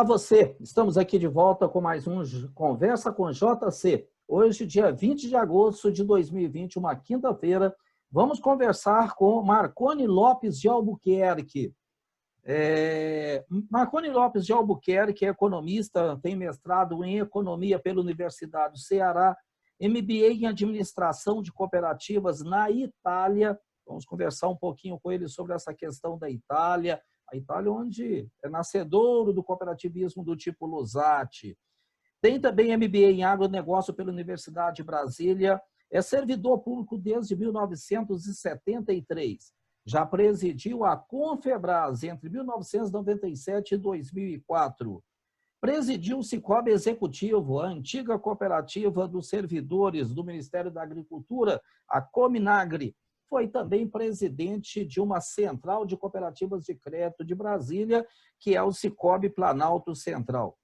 você! Estamos aqui de volta com mais um Conversa com JC. Hoje, dia 20 de agosto de 2020, uma quinta-feira, vamos conversar com Marconi Lopes de Albuquerque. Marconi Lopes de Albuquerque é economista, tem mestrado em Economia pela Universidade do Ceará, MBA em Administração de Cooperativas na Itália. Vamos conversar um pouquinho com ele sobre essa questão da Itália, a Itália onde é nascedouro do cooperativismo do tipo Luzzatti. Tem também MBA em Agronegócio pela Universidade de Brasília, é servidor público desde 1973. Já presidiu a Confebras entre 1997 e 2004. Presidiu o Sicoob Executivo, a antiga cooperativa dos servidores do Ministério da Agricultura, a Cominagri. Foi também presidente de uma central de cooperativas de crédito de Brasília, que é o Sicoob Planalto Central.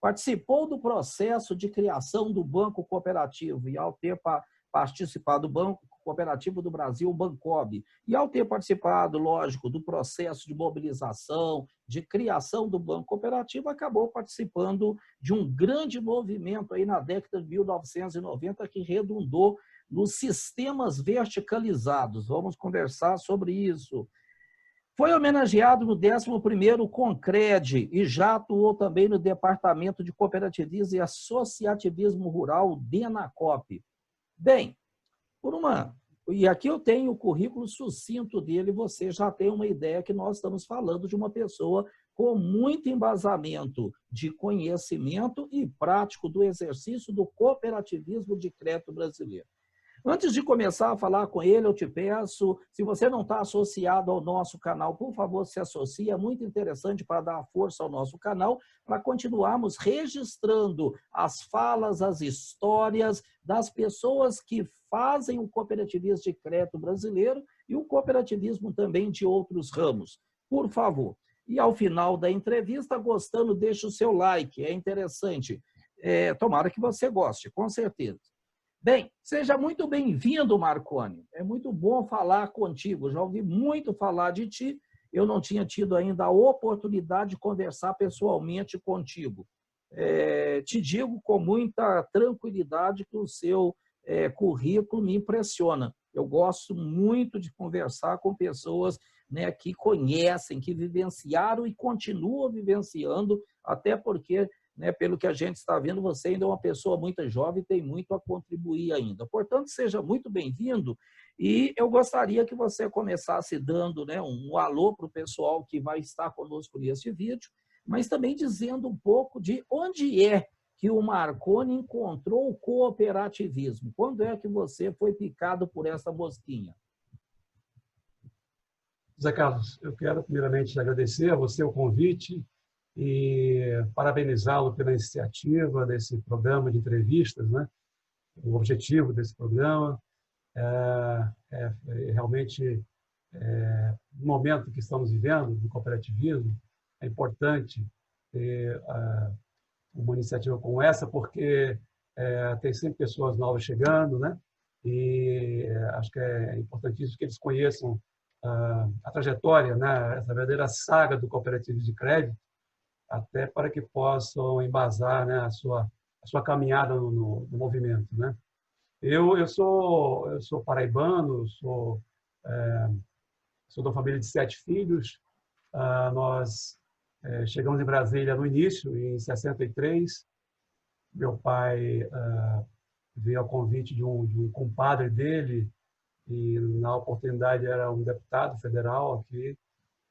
Participou do processo de criação do Banco Cooperativo e, ao ter participado do Banco Cooperativo do Brasil, o Bancob, e ao ter participado, lógico, do processo de mobilização, de criação do Banco Cooperativo, acabou participando de um grande movimento aí na década de 1990 que redundou nos sistemas verticalizados. Vamos conversar sobre isso. Foi homenageado no 11º Concred e já atuou também no Departamento de Cooperativismo e Associativismo Rural, DENACOP. Bem, e aqui eu tenho o currículo sucinto dele, você já tem uma ideia que nós estamos falando de uma pessoa com muito embasamento de conhecimento e prático do exercício do cooperativismo de crédito brasileiro. Antes de começar a falar com ele, eu te peço, se você não está associado ao nosso canal, por favor, se associe. É muito interessante para dar força ao nosso canal, para continuarmos registrando as falas, as histórias das pessoas que fazem o cooperativismo de crédito brasileiro e o cooperativismo também de outros ramos. Por favor. E ao final da entrevista, gostando, deixe o seu like, é interessante. Tomara que você goste, com certeza. Bem, seja muito bem-vindo, Marconi. É muito bom falar contigo. Já ouvi muito falar de ti. Eu não tinha tido ainda a oportunidade de conversar pessoalmente contigo. Te digo com muita tranquilidade que o seu currículo me impressiona. Eu gosto muito de conversar com pessoas, né, que conhecem, que vivenciaram e continuam vivenciando, até porque, né, pelo que a gente está vendo, você ainda é uma pessoa muito jovem e tem muito a contribuir ainda. Portanto, seja muito bem-vindo e eu gostaria que você começasse dando, né, um alô para o pessoal que vai estar conosco nesse vídeo, mas também dizendo um pouco de onde é que o Marconi encontrou o cooperativismo. Quando é que você foi picado por essa mosquinha? Zé Carlos, eu quero primeiramente agradecer a você o convite e parabenizá-lo pela iniciativa desse programa de entrevistas, né? O objetivo desse programa é realmente, no momento que estamos vivendo, do cooperativismo, é importante ter uma iniciativa como essa, porque tem sempre pessoas novas chegando, né? E acho que é importantíssimo que eles conheçam a trajetória, né? Essa verdadeira saga do cooperativismo de crédito, até para que possam embasar, né, a sua caminhada no movimento, né? Eu sou paraibano, sou de uma família de 7 filhos. Nós chegamos em Brasília no início, em 63. Meu pai veio ao convite de um compadre dele, e na oportunidade era um deputado federal aqui,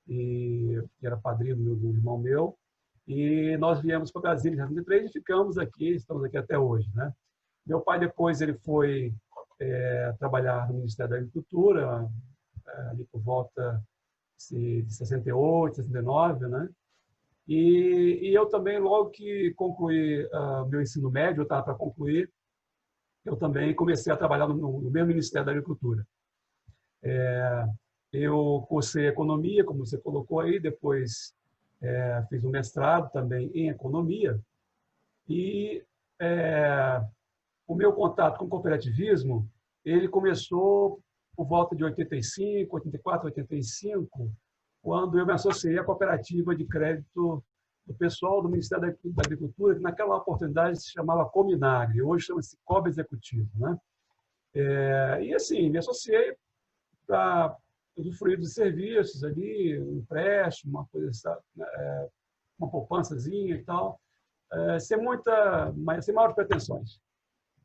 e que era padrinho do irmão meu. E nós viemos para Brasília em 63 e ficamos aqui, estamos aqui até hoje, né? Meu pai depois ele foi trabalhar no Ministério da Agricultura, ali por volta de 68, 69, né? E eu também, logo que concluí meu ensino médio, eu estava para concluir, eu também comecei a trabalhar no mesmo Ministério da Agricultura. Eu cursei economia, como você colocou aí, depois fiz um mestrado também em economia, e o meu contato com o cooperativismo, ele começou por volta de 85, 84, 85, quando eu me associei à cooperativa de crédito do pessoal do Ministério da Agricultura, que naquela oportunidade se chamava Cominagre, hoje chama-se COB Executivo, né? E assim, me associei para usufruir dos serviços ali, um empréstimo, uma coisa, uma poupançazinha e tal, sem maiores pretensões.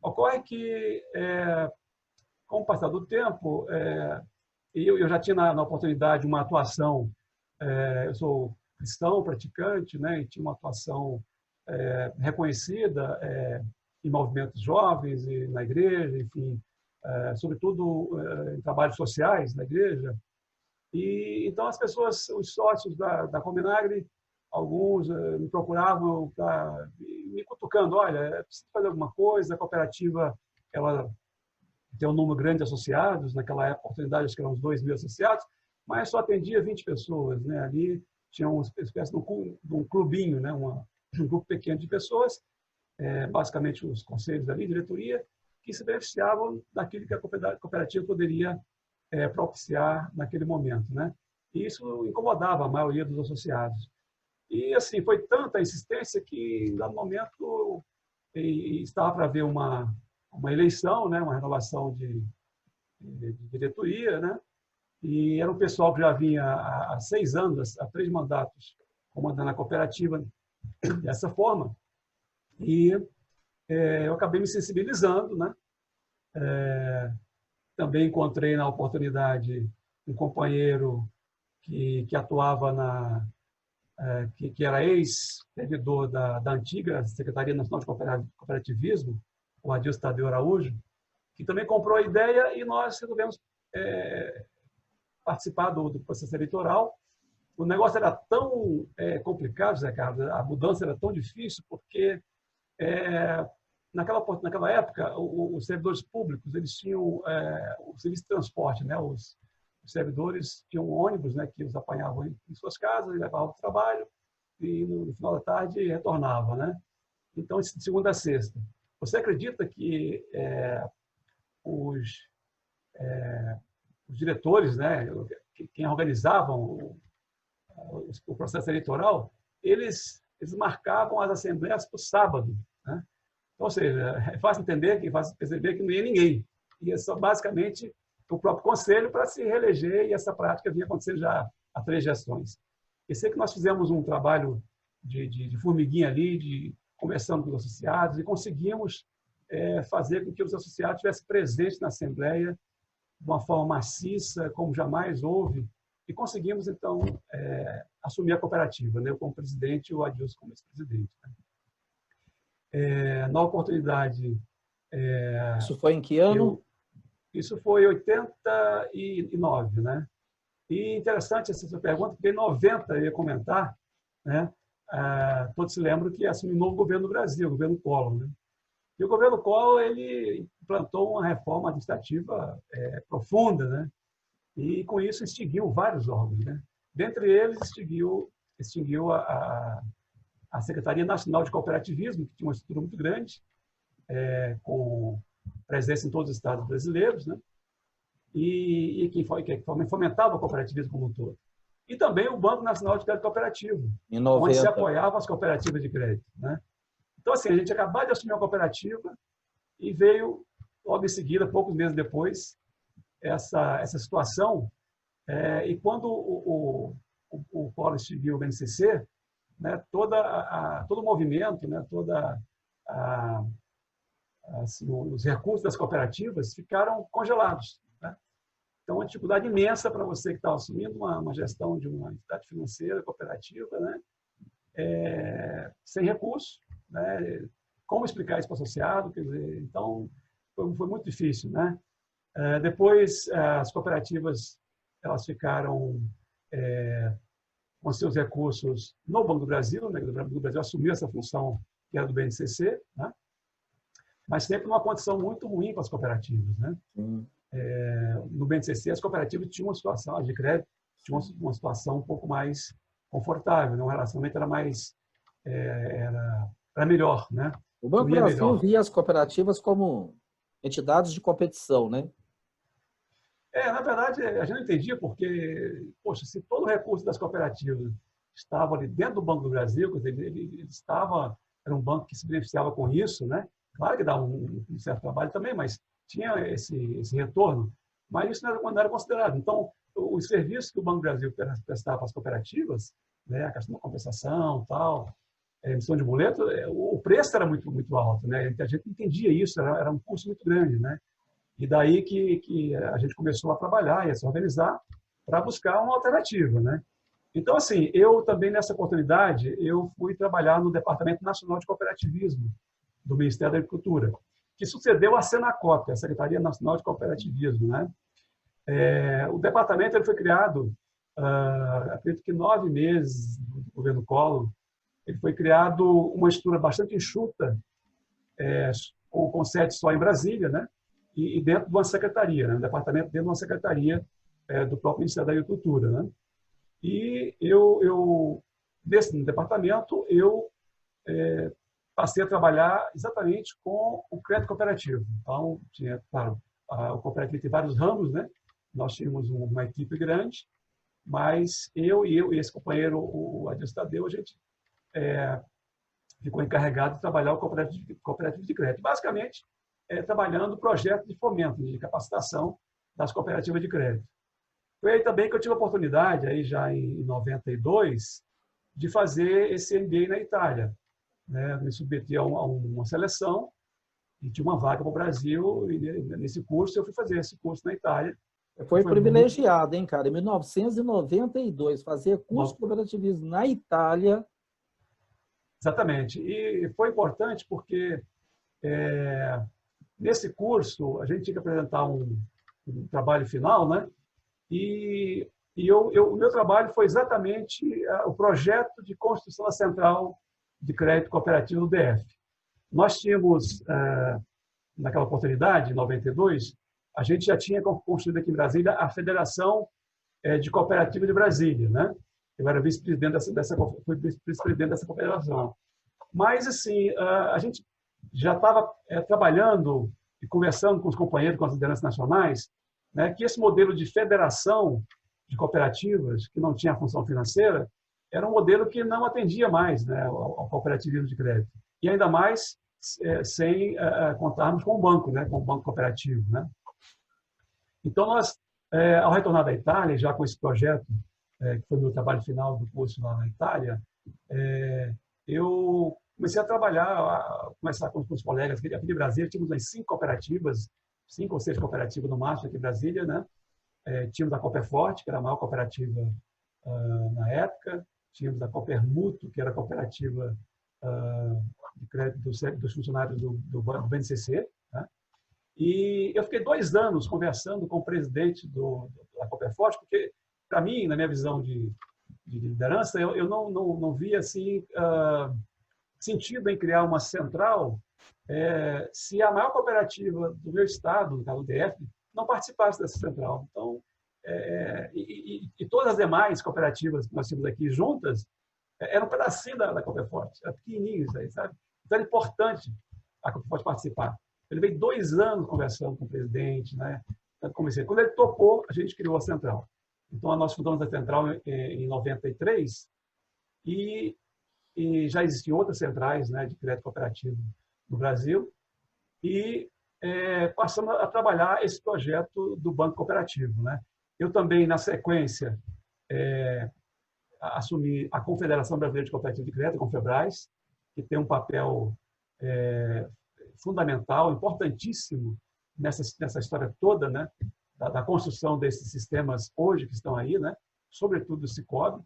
Ocorre que, com o passar do tempo, eu já tinha na oportunidade uma atuação, eu sou cristão, praticante, né, e tinha uma atuação reconhecida em movimentos jovens e na igreja, enfim, sobretudo em trabalhos sociais na igreja. E então as pessoas, os sócios da Cominagre, alguns me procuravam me cutucando, olha, é preciso fazer alguma coisa, a cooperativa ela tem um número grande de associados, naquela época, oportunidade, acho que eram uns 2.000 associados, mas só atendia 20 pessoas, né? Ali tinha uma espécie de um clubinho, né? Um grupo pequeno de pessoas, basicamente os conselhos ali, diretoria, que se beneficiavam daquilo que a cooperativa poderia propiciar naquele momento, né? E isso incomodava a maioria dos associados. E assim, foi tanta a insistência que, no momento, estava para haver uma eleição, né? Uma renovação de diretoria, né? E era um pessoal que já vinha há 6 anos, há 3 mandatos, comandando a cooperativa dessa forma. E eu acabei me sensibilizando, né? Também encontrei na oportunidade um companheiro que atuava que era ex-servidor da antiga Secretaria Nacional de Cooperativismo, o Adilson Tadeu Araújo, que também comprou a ideia e nós resolvemos participar do processo eleitoral. O negócio era tão complicado, Zé Carlos, a mudança era tão difícil, porque naquela época os servidores públicos eles tinham o serviço de transporte, né? Os servidores tinham ônibus, né, que os apanhavam em suas casas e levavam para o trabalho e no final da tarde retornavam, né? Então, de segunda a sexta. Você acredita que os diretores, né, quem organizavam o processo eleitoral, eles marcavam as assembleias para o sábado, né? Então, ou seja, é fácil entender, que fácil perceber que não ia ninguém. Ia só basicamente o próprio conselho para se reeleger, e essa prática vinha acontecendo já há 3 gestões. Eu sei que nós fizemos um trabalho de formiguinha ali, conversando com os associados, e conseguimos fazer com que os associados estivessem presentes na Assembleia de uma forma maciça, como jamais houve, e conseguimos, então, assumir a cooperativa, né? Eu como presidente e o Adilson como ex-presidente. Na oportunidade... Isso foi em que ano? Isso foi em 89, né? E interessante essa sua pergunta, porque em 90 eu ia comentar, né? Todos se lembram que assumiu um novo governo no Brasil, o governo Collor, né? E o governo Collor ele implantou uma reforma administrativa profunda, né? E com isso extinguiu vários órgãos, né? Dentre eles extinguiu a Secretaria Nacional de Cooperativismo, que tinha uma estrutura muito grande, com presença em todos os estados brasileiros, né? E que fomentava o cooperativismo como um todo. E também o Banco Nacional de Crédito Cooperativo, onde se apoiava as cooperativas de crédito, né? Então, assim, a gente acabou de assumir uma cooperativa e veio, logo em seguida, poucos meses depois, essa situação. E quando o Collor extinguiu o BNCC, né, todo o movimento, né, assim, os recursos das cooperativas ficaram congelados, né? Então, uma dificuldade imensa para você que está assumindo uma gestão de uma entidade financeira cooperativa, né? Sem recursos, né? Como explicar isso para o associado? Quer dizer, então, foi muito difícil, né? Depois, as cooperativas elas ficaram com seus recursos no Banco do Brasil, né? O Banco do Brasil assumiu essa função que era do BNCC, né? Mas sempre numa condição muito ruim para as cooperativas, né? No BNCC, as cooperativas tinham uma situação de crédito, tinham uma situação um pouco mais confortável, né? O relacionamento era mais era melhor, né? O Banco do Brasil via as cooperativas como entidades de competição, né? Na verdade, a gente não entendia porque, poxa, se todo o recurso das cooperativas estavam ali dentro do Banco do Brasil, quer dizer, ele estava, era um banco que se beneficiava com isso, né? Claro que dá um certo trabalho também, mas tinha esse retorno, mas isso não era considerado. Então, os serviços que o Banco do Brasil prestava para as cooperativas, né, a questão da compensação, tal, emissão de boleto, o preço era muito alto, né? A gente entendia isso, era um custo muito grande, né? E daí que a gente começou a trabalhar e a se organizar para buscar uma alternativa, né? Então, assim, eu também, nessa oportunidade, eu fui trabalhar no Departamento Nacional de Cooperativismo do Ministério da Agricultura, que sucedeu a Senacop, a Secretaria Nacional de Cooperativismo, né? O departamento ele foi criado, acredito que 9 meses do governo Collor. Ele foi criado uma estrutura bastante enxuta, com sede só em Brasília, né? E dentro de uma secretaria, né? Um departamento dentro de uma secretaria do próprio Ministério da Agricultura, né? E nesse departamento, eu passei a trabalhar exatamente com o crédito cooperativo. Então, tinha, claro, o cooperativo tem vários ramos, né? Nós tínhamos uma equipe grande, mas eu e esse companheiro, o Adilson Tadeu, a gente ficou encarregado de trabalhar o cooperativo de crédito. Basicamente, trabalhando projetos de fomento, de capacitação das cooperativas de crédito. Foi aí também que eu tive a oportunidade, aí já em 92, de fazer esse MBA na Itália. Né? Me submeti a uma seleção e tinha uma vaga para o Brasil, e nesse curso eu fui fazer esse curso na Itália. Foi privilegiado, hein, cara? Em 1992, fazer curso de cooperativismo na Itália. Exatamente. E foi importante porque nesse curso a gente tinha que apresentar um trabalho final, né? E o meu trabalho foi exatamente o projeto de construção da central de crédito cooperativo do DF. Nós tínhamos, naquela oportunidade, em 92, a gente já tinha construído aqui em Brasília a Federação de Cooperativas de Brasília, né? Eu era vice-presidente fui vice-presidente dessa confederação. Mas, assim, a gente já estava trabalhando e conversando com os companheiros, com as lideranças nacionais, né, que esse modelo de federação de cooperativas, que não tinha função financeira, era um modelo que não atendia mais, né, ao cooperativismo de crédito. E ainda mais sem contarmos com o banco, né, com o banco cooperativo. Né? Então, nós, ao retornar da Itália, já com esse projeto, que foi o meu trabalho final do curso lá na Itália, eu comecei a trabalhar, começar com os colegas aqui de Brasília. Tínhamos umas 5 cooperativas, 5 ou 6 cooperativas no máximo aqui em Brasília, né? Tínhamos a Cooperforte, que era a maior cooperativa na época. Tínhamos a Coopermutuo, que era a cooperativa de crédito dos funcionários do BNCC. Né? E eu fiquei 2 anos conversando com o presidente da Cooperforte, porque, para mim, na minha visão de liderança, eu não via assim, sentido em criar uma central se a maior cooperativa do meu estado, no caso do DF, não participasse dessa central. Então, e todas as demais cooperativas que nós temos aqui juntas eram um pedacinho da Cooperforte, era pequenininho isso aí, sabe? Então, era importante a Cooperforte participar. Ele veio 2 anos conversando com o presidente, né? Quando ele topou, a gente criou a central. Então, nós fundamos a central em 93 e já existiam outras centrais, né, de crédito cooperativo no Brasil, e passamos a trabalhar esse projeto do Banco Cooperativo. Né? Eu também, na sequência, assumi a Confederação Brasileira de Cooperativas de Crédito, a Confebras, que tem um papel fundamental, importantíssimo nessa história toda, né, da construção desses sistemas hoje que estão aí, né, sobretudo o Sicob,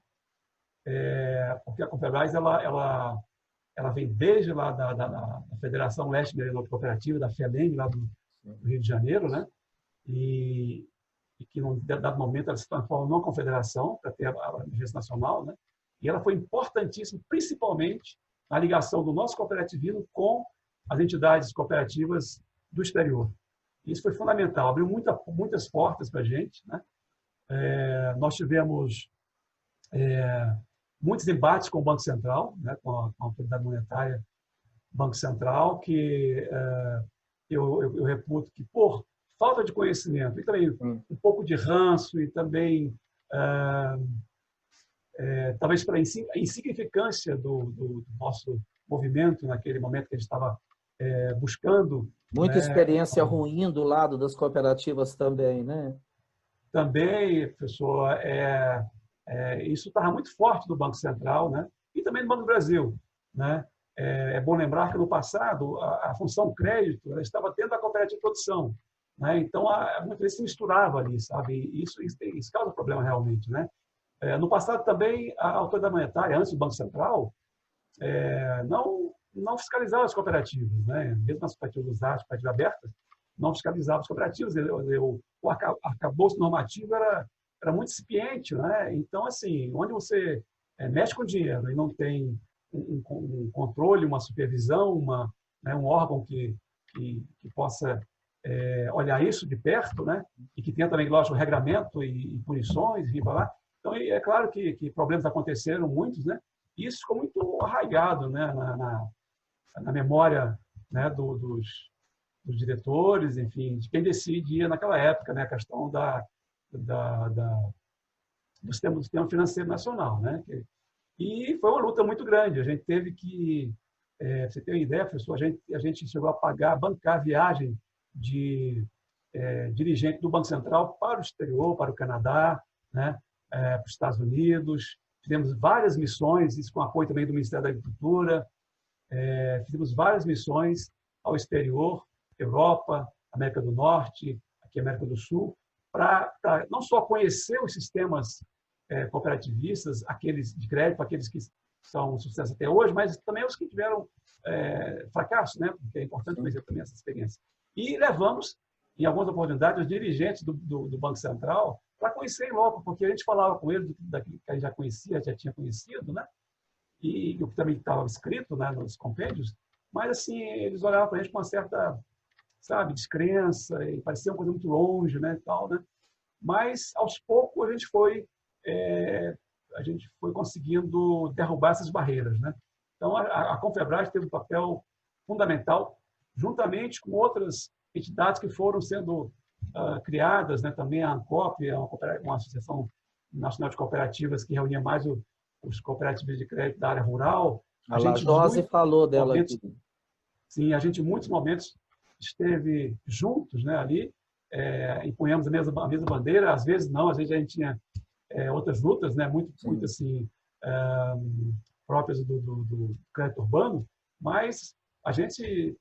porque a Confebras ela vem desde lá da Federação Leste Meridional Cooperativa, da FELEM, lá do Rio de Janeiro, né? E que, num dado momento, ela se transforma numa confederação para ter a emergência nacional, né? E ela foi importantíssima, principalmente na ligação do nosso cooperativismo com as entidades cooperativas do exterior. Isso foi fundamental, abriu muitas portas para a gente, né? Nós tivemos muitos embates com o Banco Central, né, com a autoridade monetária, Banco Central, que eu reputo que, por falta de conhecimento, e também um pouco de ranço, e também talvez para a insignificância do nosso movimento naquele momento que a gente estava buscando, Muita né? experiência ruim do lado das cooperativas também, né? Também, professor, isso estava muito forte do Banco Central, né? E também do Banco do Brasil, né? É bom lembrar que no passado a função crédito ela estava dentro da cooperativa de produção, né? Então muitas vezes se misturava ali, sabe? E isso causa problema realmente, né? No passado também a autoridade monetária, antes do Banco Central, não fiscalizava as cooperativas, né? Mesmo as cooperativas usadas, cooperativas abertas, não fiscalizava as cooperativas. O arcabouço normativo era muito incipiente, né? Então, assim, onde você mexe com dinheiro e não tem um controle, uma supervisão, né, um órgão que possa olhar isso de perto, né? E que tenha também, lógico, regramento e punições, e lá. Então, é claro que problemas aconteceram, muitos, né? E isso ficou muito arraigado, né? Na memória, né? dos diretores, enfim, de quem decidia naquela época, né? A questão do sistema financeiro nacional, né? E foi uma luta muito grande. A gente teve que, você tem uma ideia, professor, a gente chegou a bancar viagem de dirigente do Banco Central para o exterior, para o Canadá, né? Para os Estados Unidos. Fizemos várias missões, isso com apoio também do Ministério da Agricultura. Fizemos várias missões ao exterior, Europa, América do Norte, aqui América do Sul, para não só conhecer os sistemas cooperativistas, aqueles de crédito, aqueles que são sucesso até hoje, mas também os que tiveram fracasso, né? Porque é importante conhecer também essa experiência. E levamos, em algumas oportunidades, os dirigentes do Banco Central para conhecer em loco, porque a gente falava com eles daquilo que a gente já conhecia, já tinha conhecido, né? E o que também estava escrito, né, nos compêndios, mas assim, eles olhavam para a gente com uma certa, sabe, descrença, e parecia uma coisa muito longe, né, tal, né? Mas, aos poucos, a gente foi conseguindo derrubar essas barreiras, né? Então, a Confebrás teve um papel fundamental, juntamente com outras entidades que foram sendo criadas, né? Também a ANCOP, uma associação nacional de cooperativas que reunia mais os cooperativas de crédito da área rural. A Lajose falou dela aqui. Sim, a gente em muitos momentos esteve juntos, né, ali, empunhamos a mesma bandeira, às vezes não, às vezes a gente tinha outras lutas, né, muito assim, próprias do crédito urbano, mas a gente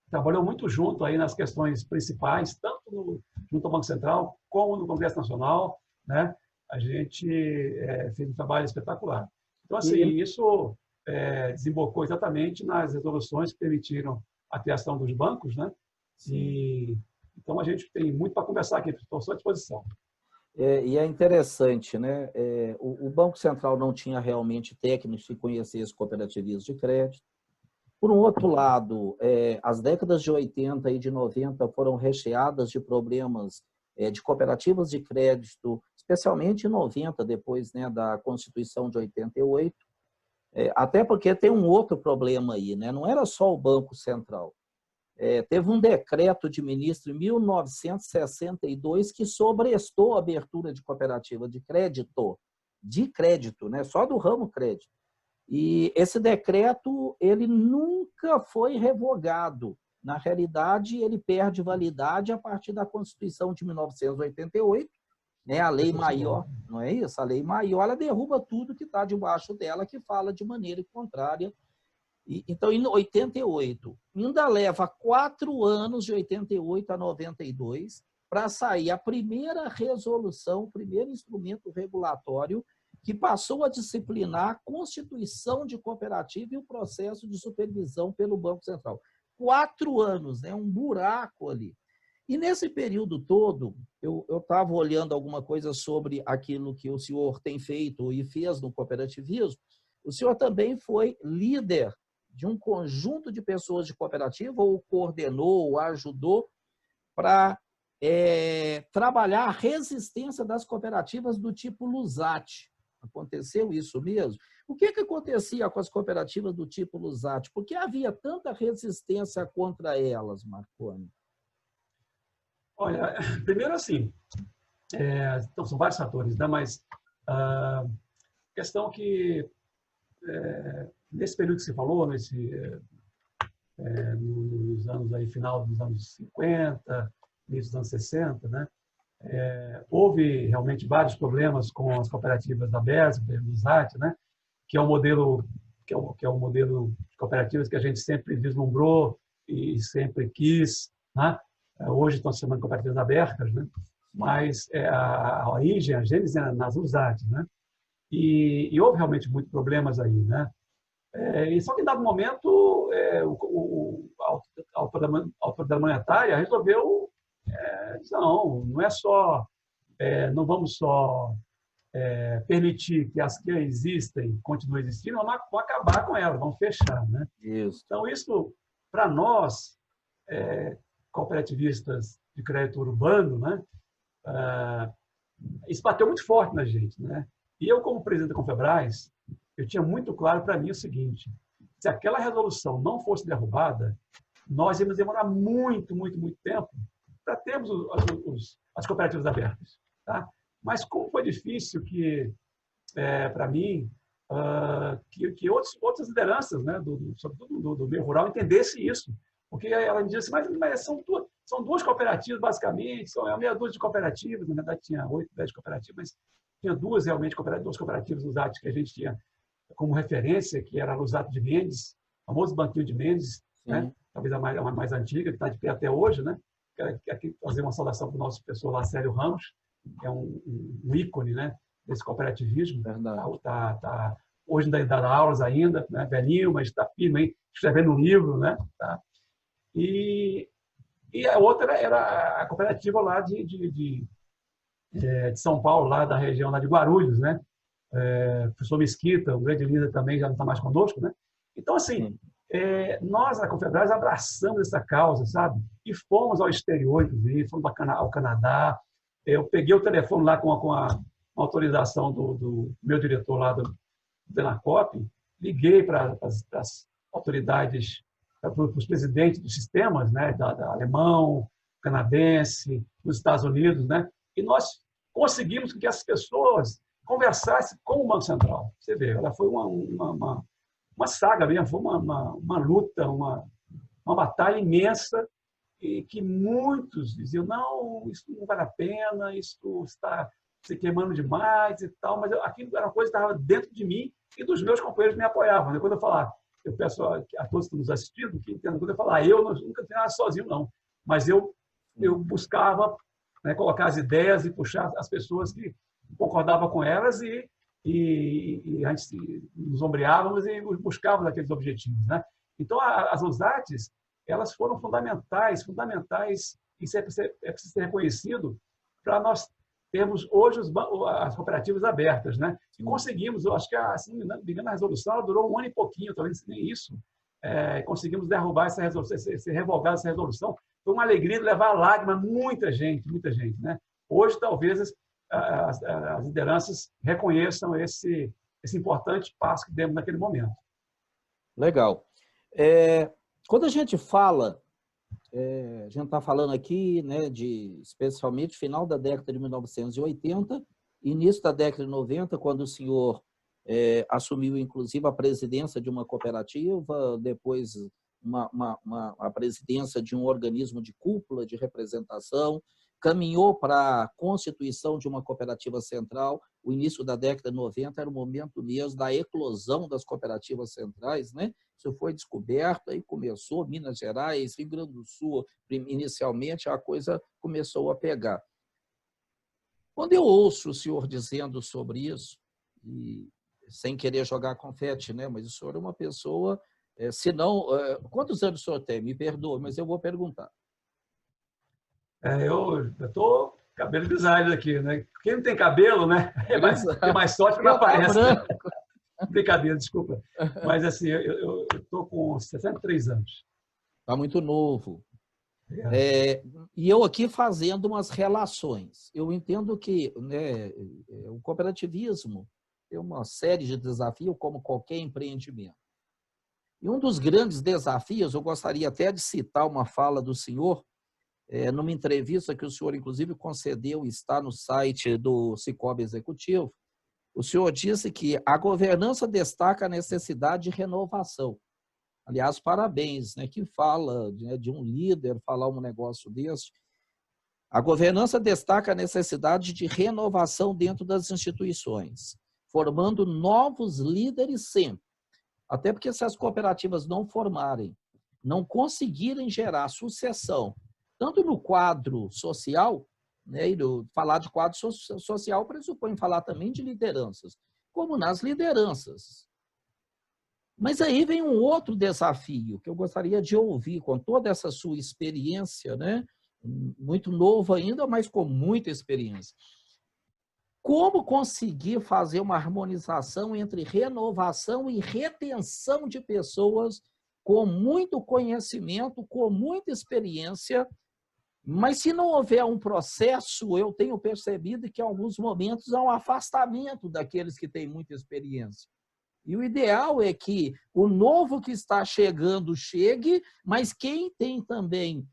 trabalhou muito junto aí nas questões principais, tanto junto ao Banco Central como no Congresso Nacional, né? A gente fez um trabalho espetacular. Então, assim, isso desembocou exatamente nas resoluções que permitiram a criação dos bancos, né? E, então, a gente tem muito para conversar aqui, estou à sua disposição. E é interessante, né? O Banco Central não tinha realmente técnicos que conhecessem cooperativismo de crédito. Por um outro lado, as décadas de 80 e de 90 foram recheadas de problemas de cooperativas de crédito, especialmente em 90, depois, né, da Constituição de 88, até porque tem um outro problema aí, né? Não era só o Banco Central. Teve um decreto de ministro em 1962 que sobrestou a abertura de cooperativa de crédito, né? Só do ramo crédito. E esse decreto, ele nunca foi revogado. Na realidade, ele perde validade a partir da Constituição de 1988, né? A lei maior, não é isso? A lei maior, ela derruba tudo que está debaixo dela, que fala de maneira contrária. Então, em 88, ainda leva 4 anos, de 88 a 92, para sair a primeira resolução, o primeiro instrumento regulatório que passou a disciplinar a constituição de cooperativa e o processo de supervisão pelo Banco Central. 4 anos, né? Um buraco ali. E nesse período todo, eu estava olhando alguma coisa sobre aquilo que o senhor tem feito e fez no cooperativismo. O senhor também foi líder de um conjunto de pessoas de cooperativa, ou coordenou, ou ajudou para trabalhar a resistência das cooperativas do tipo Lusat. Aconteceu isso mesmo? O que acontecia com as cooperativas do tipo Lusat? Por que havia tanta resistência contra elas, Marconi? Olha, primeiro assim, então são vários fatores, né? Mas questão que, nesse período que você falou, nos anos aí, final dos anos 50, início dos anos 60, né? Houve realmente vários problemas com as cooperativas abertas, do ZAT, né? Que é um modelo de cooperativas que a gente sempre vislumbrou e sempre quis, né? Hoje estão se chamando de cooperativas abertas, né? Mas a origem, a gênese é nas USAT, né? E houve realmente muitos problemas aí, né? E só que, em dado momento, a autoridade monetária resolveu, não é só, não vamos só permitir que as que existem continuem existindo, vamos acabar com elas, vamos fechar, né? Isso. Então, isso, para nós, cooperativistas de crédito urbano, né? Isso bateu muito forte na gente, né? E eu, como presidente da Confebras, eu tinha muito claro para mim o seguinte: se aquela resolução não fosse derrubada, nós íamos demorar muito, muito, muito tempo para termos as cooperativas abertas, tá? Mas como foi difícil para mim, que outras lideranças, né, sobretudo do meio rural, entendessem isso. Porque ela me disse assim, mas são duas cooperativas, basicamente, são meia dúzia de cooperativas, na verdade tinha 8, 10 cooperativas, mas tinha duas cooperativas no ZAT que a gente tinha como referência, que era a Lusato de Mendes, o famoso Banquinho de Mendes, né? Talvez a mais antiga, que está de pé até hoje, né? Quero aqui fazer uma saudação para o nosso professor Lacério Ramos, que é um ícone, né, desse cooperativismo. Hoje ainda dá aulas ainda, né? Velhinho, mas está firme aí, escrevendo um livro, né? Tá? E a outra era a cooperativa lá de São Paulo, lá da região lá de Guarulhos, né? O professor Mesquita, o grande líder também, já não está mais conosco, né? Então, assim, nós, na Confebras, abraçamos essa causa, sabe? E fomos ao exterior, inclusive, fomos ao Canadá. Eu peguei o telefone lá com a autorização do meu diretor lá do Denacop, liguei para as autoridades, para os presidentes dos sistemas, né? da alemão, canadense, dos Estados Unidos, né? E nós conseguimos que essas pessoas conversassem com o Banco Central. Você vê, ela foi uma saga mesmo, foi uma luta, uma batalha imensa, e que muitos diziam, não, isso não vale a pena, isso está se queimando demais e tal, mas aquilo era uma coisa que estava dentro de mim e dos meus companheiros me apoiavam. Quando eu falar, eu peço a todos que nos assistindo que entendam, quando eu falar, eu nunca fiz nada sozinho, não, mas eu buscava, né, colocar as ideias e puxar as pessoas que concordavam com elas e a gente nos ombreávamos e buscávamos aqueles objetivos, né? Então, as USATs, elas foram fundamentais, e isso é preciso ser reconhecido para nós termos hoje as cooperativas abertas, né? E conseguimos, eu acho que, se não me engano, a resolução ela durou 1 ano e pouquinho, talvez nem isso. Conseguimos derrubar essa resolução, ser revogada essa resolução. Foi uma alegria de levar a lágrima muita gente, né? Hoje, talvez, as lideranças reconheçam esse importante passo que demos naquele momento. Legal. Quando a gente fala, a gente está falando aqui, né, especialmente final da década de 1980, início da década de 90, quando o senhor assumiu, inclusive, a presidência de uma cooperativa, depois a presidência de um organismo de cúpula, de representação, caminhou para a constituição de uma cooperativa central. O início da década de 90 era o momento mesmo da eclosão das cooperativas centrais, né? Isso foi descoberto e começou, Minas Gerais, Rio Grande do Sul, inicialmente a coisa começou a pegar. Quando eu ouço o senhor dizendo sobre isso, e sem querer jogar confete, né? Mas o senhor é uma pessoa, se não... Quantos anos o senhor tem? Me perdoe, mas eu vou perguntar. Eu estou cabelo grisalho aqui, né? Quem não tem cabelo, né? Tem mais sorte que não aparece. Brincadeira, desculpa. Mas assim, eu estou com 63 anos. Está muito novo. E eu aqui fazendo umas relações. Eu entendo que, né, o cooperativismo tem uma série de desafios, como qualquer empreendimento. E um dos grandes desafios, eu gostaria até de citar uma fala do senhor, numa entrevista que o senhor, inclusive, concedeu e está no site do Cicobi Executivo. o senhor disse que a governança destaca a necessidade de renovação. Aliás, parabéns, né? Que fala, né, de um líder falar um negócio desse. A governança destaca a necessidade de renovação dentro das instituições, formando novos líderes sempre. Até porque se as cooperativas não formarem, não conseguirem gerar sucessão, tanto no quadro social, né, e falar de quadro social pressupõe falar também de lideranças, como nas lideranças. Mas aí vem um outro desafio que eu gostaria de ouvir com toda essa sua experiência, né? Muito novo ainda, mas com muita experiência. Como conseguir fazer uma harmonização entre renovação e retenção de pessoas com muito conhecimento, com muita experiência, mas se não houver um processo, eu tenho percebido que em alguns momentos há um afastamento daqueles que têm muita experiência. E o ideal é que o novo que está chegando chegue, mas quem tem também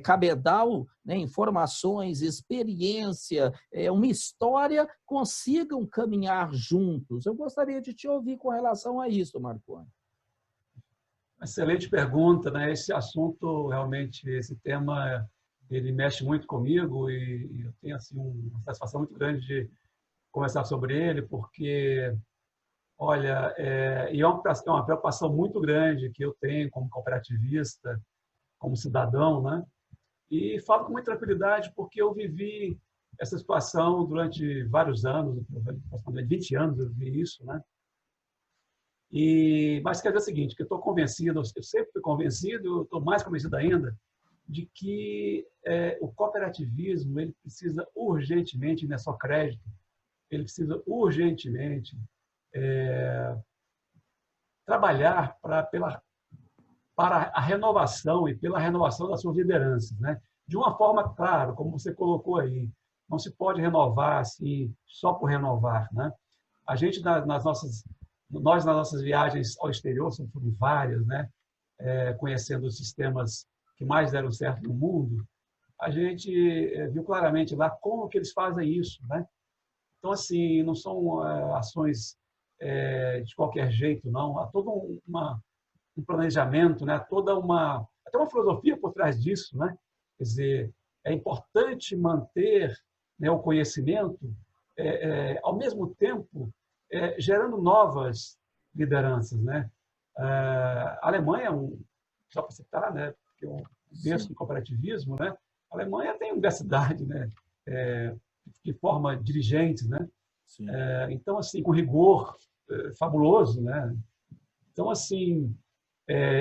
cabedal, né, informações, experiência, uma história, consigam caminhar juntos. Eu gostaria de te ouvir com relação a isso, Marconi. Excelente pergunta, né? Esse assunto, realmente, esse tema, ele mexe muito comigo e eu tenho assim, uma satisfação muito grande de conversar sobre ele, porque, olha, é uma preocupação muito grande que eu tenho como cooperativista, como cidadão, né? E falo com muita tranquilidade porque eu vivi essa situação durante vários anos, aproximadamente 20 anos eu vivi isso, né? Mas quer dizer o seguinte, que eu estou convencido, eu sempre fui convencido, estou mais convencido ainda, de que o cooperativismo ele precisa urgentemente, não é só crédito, ele precisa urgentemente trabalhar para a renovação e pela renovação das suas lideranças, né? De uma forma, claro, como você colocou aí, não se pode renovar assim, só por renovar, né? A gente, nós, nas nossas viagens ao exterior, foram várias, né? Conhecendo os sistemas que mais deram certo no mundo, a gente viu claramente lá como que eles fazem isso, né? Então, assim, não são ações de qualquer jeito, não. Há todo um planejamento, né? Até uma filosofia por trás disso, né? Quer dizer, é importante manter, né, o conhecimento, ao mesmo tempo gerando novas lideranças, né? A Alemanha, só para citar, né? Porque eu penso no cooperativismo, né? A Alemanha tem universidade, né? Que forma dirigentes, né? Então, assim, com rigor fabuloso, né? Então, assim,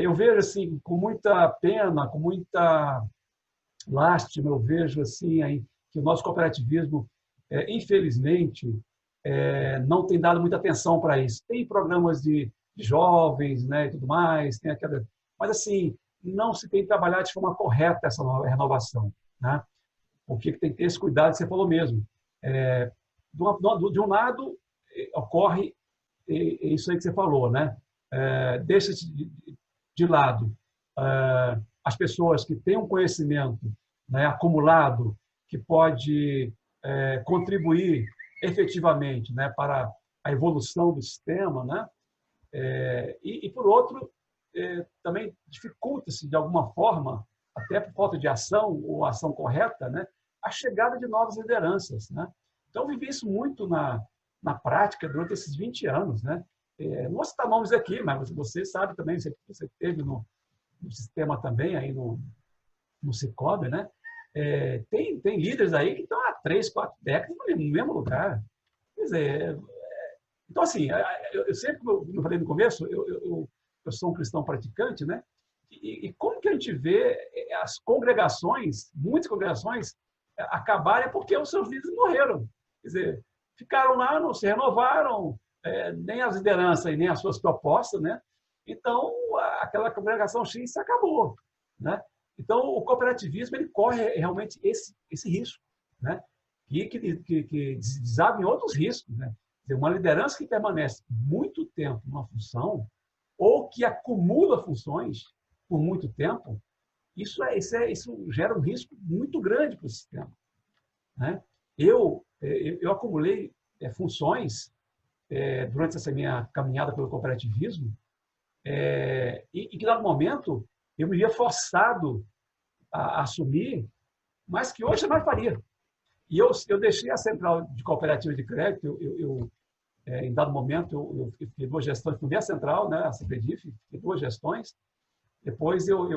eu vejo assim com muita pena, com muita lástima, eu vejo assim aí que o nosso cooperativismo, infelizmente, não tem dado muita atenção para isso. Tem programas de jovens, né, e tudo mais, tem aquela, mas assim não se tem trabalhado de forma correta essa renovação, né? Porque tem que ter esse cuidado que você falou mesmo. De um lado ocorre isso aí que você falou, né? Deixa de lado as pessoas que têm um conhecimento, né, acumulado, que pode contribuir efetivamente, né, para a evolução do sistema, né? E por outro, também dificulta-se, de alguma forma, até por falta de ação ou ação correta, né, a chegada de novas lideranças, né? Então, eu vivi isso muito na prática durante esses 20 anos, né? Não vou citar nomes aqui, mas você sabe também, você teve no sistema também, aí no Sicoob, né? Tem líderes aí que estão há 3, 4 décadas no mesmo lugar. Quer dizer, então, assim, eu sempre, como eu falei no começo, eu sou um cristão praticante, né? E como que a gente vê as congregações, muitas congregações, acabarem porque os seus líderes morreram. Quer dizer, ficaram lá, não se renovaram, nem as lideranças e nem as suas propostas, né? Então, aquela congregação X se acabou, né? Então, o cooperativismo ele corre realmente esse risco, né? Que desabre em outros riscos, né? Quer dizer, uma liderança que permanece muito tempo numa função ou que acumula funções por muito tempo, isso gera um risco muito grande para o sistema, né? Eu acumulei funções durante essa minha caminhada pelo cooperativismo, e que, dado momento, eu me via forçado a assumir, mas que hoje eu não faria. E eu deixei a central de cooperativa de crédito, em dado momento, eu fiquei 2 gestões, fundei a central, né, a CPDIF, fiquei 2 gestões. Depois eu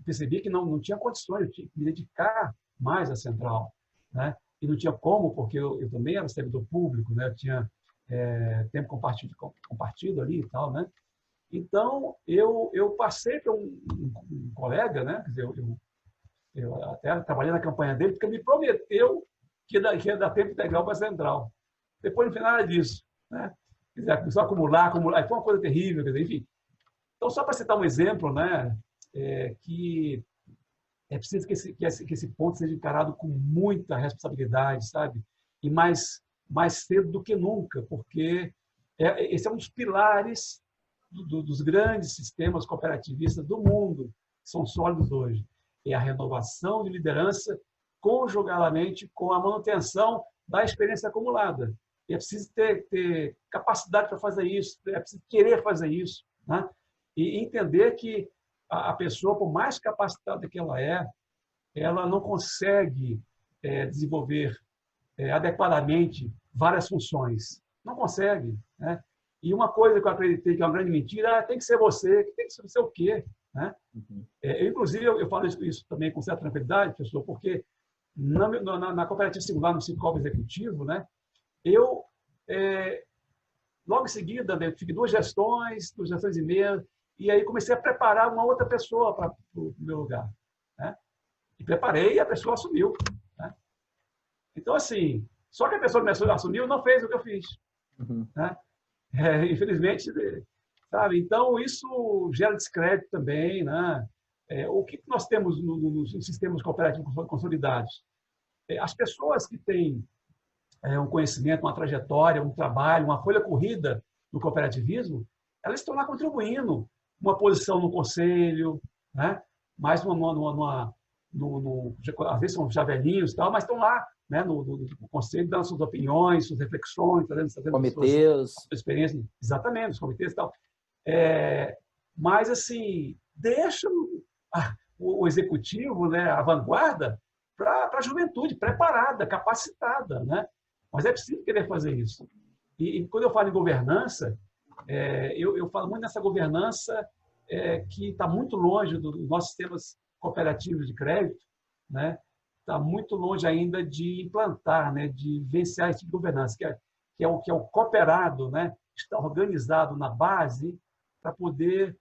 percebi que não tinha condições, eu tinha que me dedicar mais à central, né? E não tinha como, porque eu também era servidor público, né? Eu tinha tempo compartido ali e tal, né? Então, eu passei para um colega, né? Quer dizer, eu até trabalhei na campanha dele, porque ele me prometeu que ia dar tempo integral para a central. Depois, no final, nada disso, né? Quer dizer, começou a acumular, e foi uma coisa terrível, quer dizer, enfim. Então, só para citar um exemplo, né, que é preciso que esse ponto seja encarado com muita responsabilidade, sabe? E mais cedo do que nunca, porque esse é um dos pilares dos grandes sistemas cooperativistas do mundo, que são sólidos hoje. É a renovação de liderança conjugalamente com a manutenção da experiência acumulada. E é preciso ter capacidade para fazer isso, é preciso querer fazer isso, né? E entender que a pessoa, por mais capacitada que ela não consegue desenvolver adequadamente várias funções. Não consegue, né? E uma coisa que eu acreditei que é uma grande mentira, tem que ser você, que tem que ser você o quê? Né? Inclusive, eu falo isso também com certa tranquilidade, pessoal, porque na cooperativa singular, no Cicobi Executivo, né, eu, logo em seguida, eu tive 2 gestões e meia, e aí comecei a preparar uma outra pessoa para o meu lugar, né? E preparei e a pessoa assumiu, né? Então, assim, só que a pessoa que assumiu não fez o que eu fiz, né? Infelizmente, sabe? Então, isso gera descrédito também, né? O que nós temos nos sistemas cooperativos consolidados? As pessoas que têm um conhecimento, uma trajetória, um trabalho, uma folha corrida no cooperativismo, elas estão lá contribuindo, uma posição no conselho, né? Mais às vezes são já velhinhos e tal, mas estão lá, né, no conselho, dando suas opiniões, suas reflexões, fazendo comitês, suas experiências, exatamente, os comitês e tal. Mas, assim, deixa o executivo, né, a vanguarda, para a juventude, preparada, capacitada, né? Mas é preciso querer fazer isso. E quando eu falo em governança, eu falo muito nessa governança que está muito longe dos nossos sistemas cooperativos de crédito, né? Está muito longe ainda de implantar, né? De vivenciar esse tipo de governança, que é o cooperado, né? Está organizado na base para poder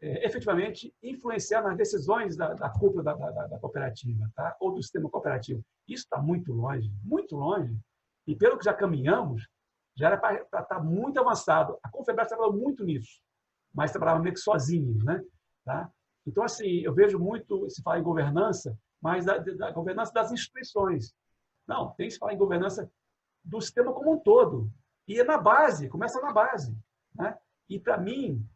efetivamente influenciar nas decisões da cúpula da cooperativa, tá? Ou do sistema cooperativo. Isso está muito longe, muito longe. E pelo que já caminhamos, já era para estar muito avançado. A Confebras trabalhou muito nisso, mas trabalhava meio que sozinho, né? Tá? Então, assim, eu vejo muito se falar em governança, mas da governança das instituições. Não, tem que se falar em governança do sistema como um todo. E é na base, começa na base, né? E, para mim,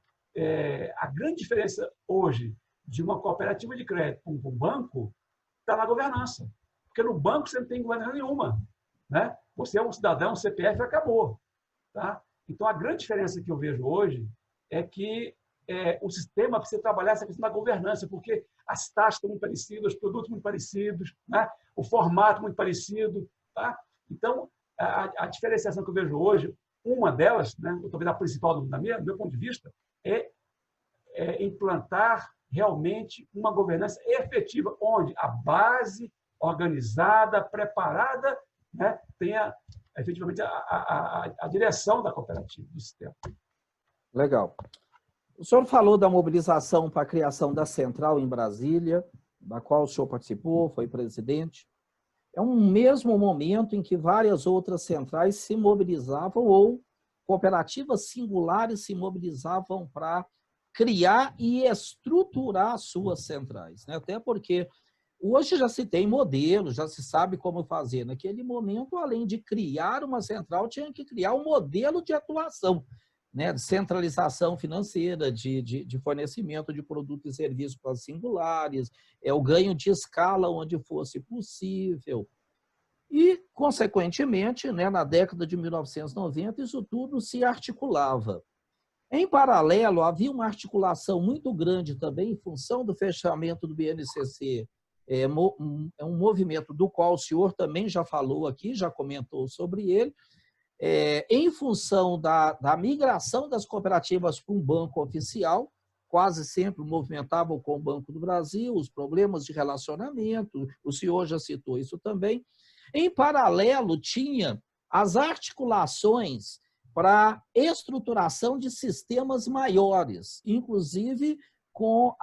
a grande diferença hoje de uma cooperativa de crédito com um banco está na governança. Porque no banco você não tem governança nenhuma, né? Você é um cidadão, um CPF, acabou. Tá? Então, a grande diferença que eu vejo hoje é que o sistema precisa trabalhar essa questão da governança, porque as taxas estão muito parecidas, os produtos muito parecidos, né? O formato muito parecido. Tá? Então, a diferenciação que eu vejo hoje, uma delas, né, talvez a principal do meu ponto de vista, é implantar realmente uma governança efetiva, onde a base organizada, preparada, né, tenha efetivamente a direção da cooperativa, do sistema. Legal. O senhor falou da mobilização para a criação da central em Brasília, da qual o senhor participou, foi presidente. É um mesmo momento em que várias outras centrais se mobilizavam ou cooperativas singulares se mobilizavam para criar e estruturar suas centrais, né? Até porque hoje já se tem modelo, já se sabe como fazer. Naquele momento, além de criar uma central, tinha que criar um modelo de atuação, né? De centralização financeira, de fornecimento de produtos e serviços para singulares, o ganho de escala onde fosse possível. E, consequentemente, né, na década de 1990, isso tudo se articulava. Em paralelo, havia uma articulação muito grande também em função do fechamento do BNCC, é um movimento do qual o senhor também já falou aqui, já comentou sobre ele, em função da migração das cooperativas para um banco oficial, quase sempre movimentavam com o Banco do Brasil, os problemas de relacionamento, o senhor já citou isso também. Em paralelo, tinha as articulações para estruturação de sistemas maiores, inclusive com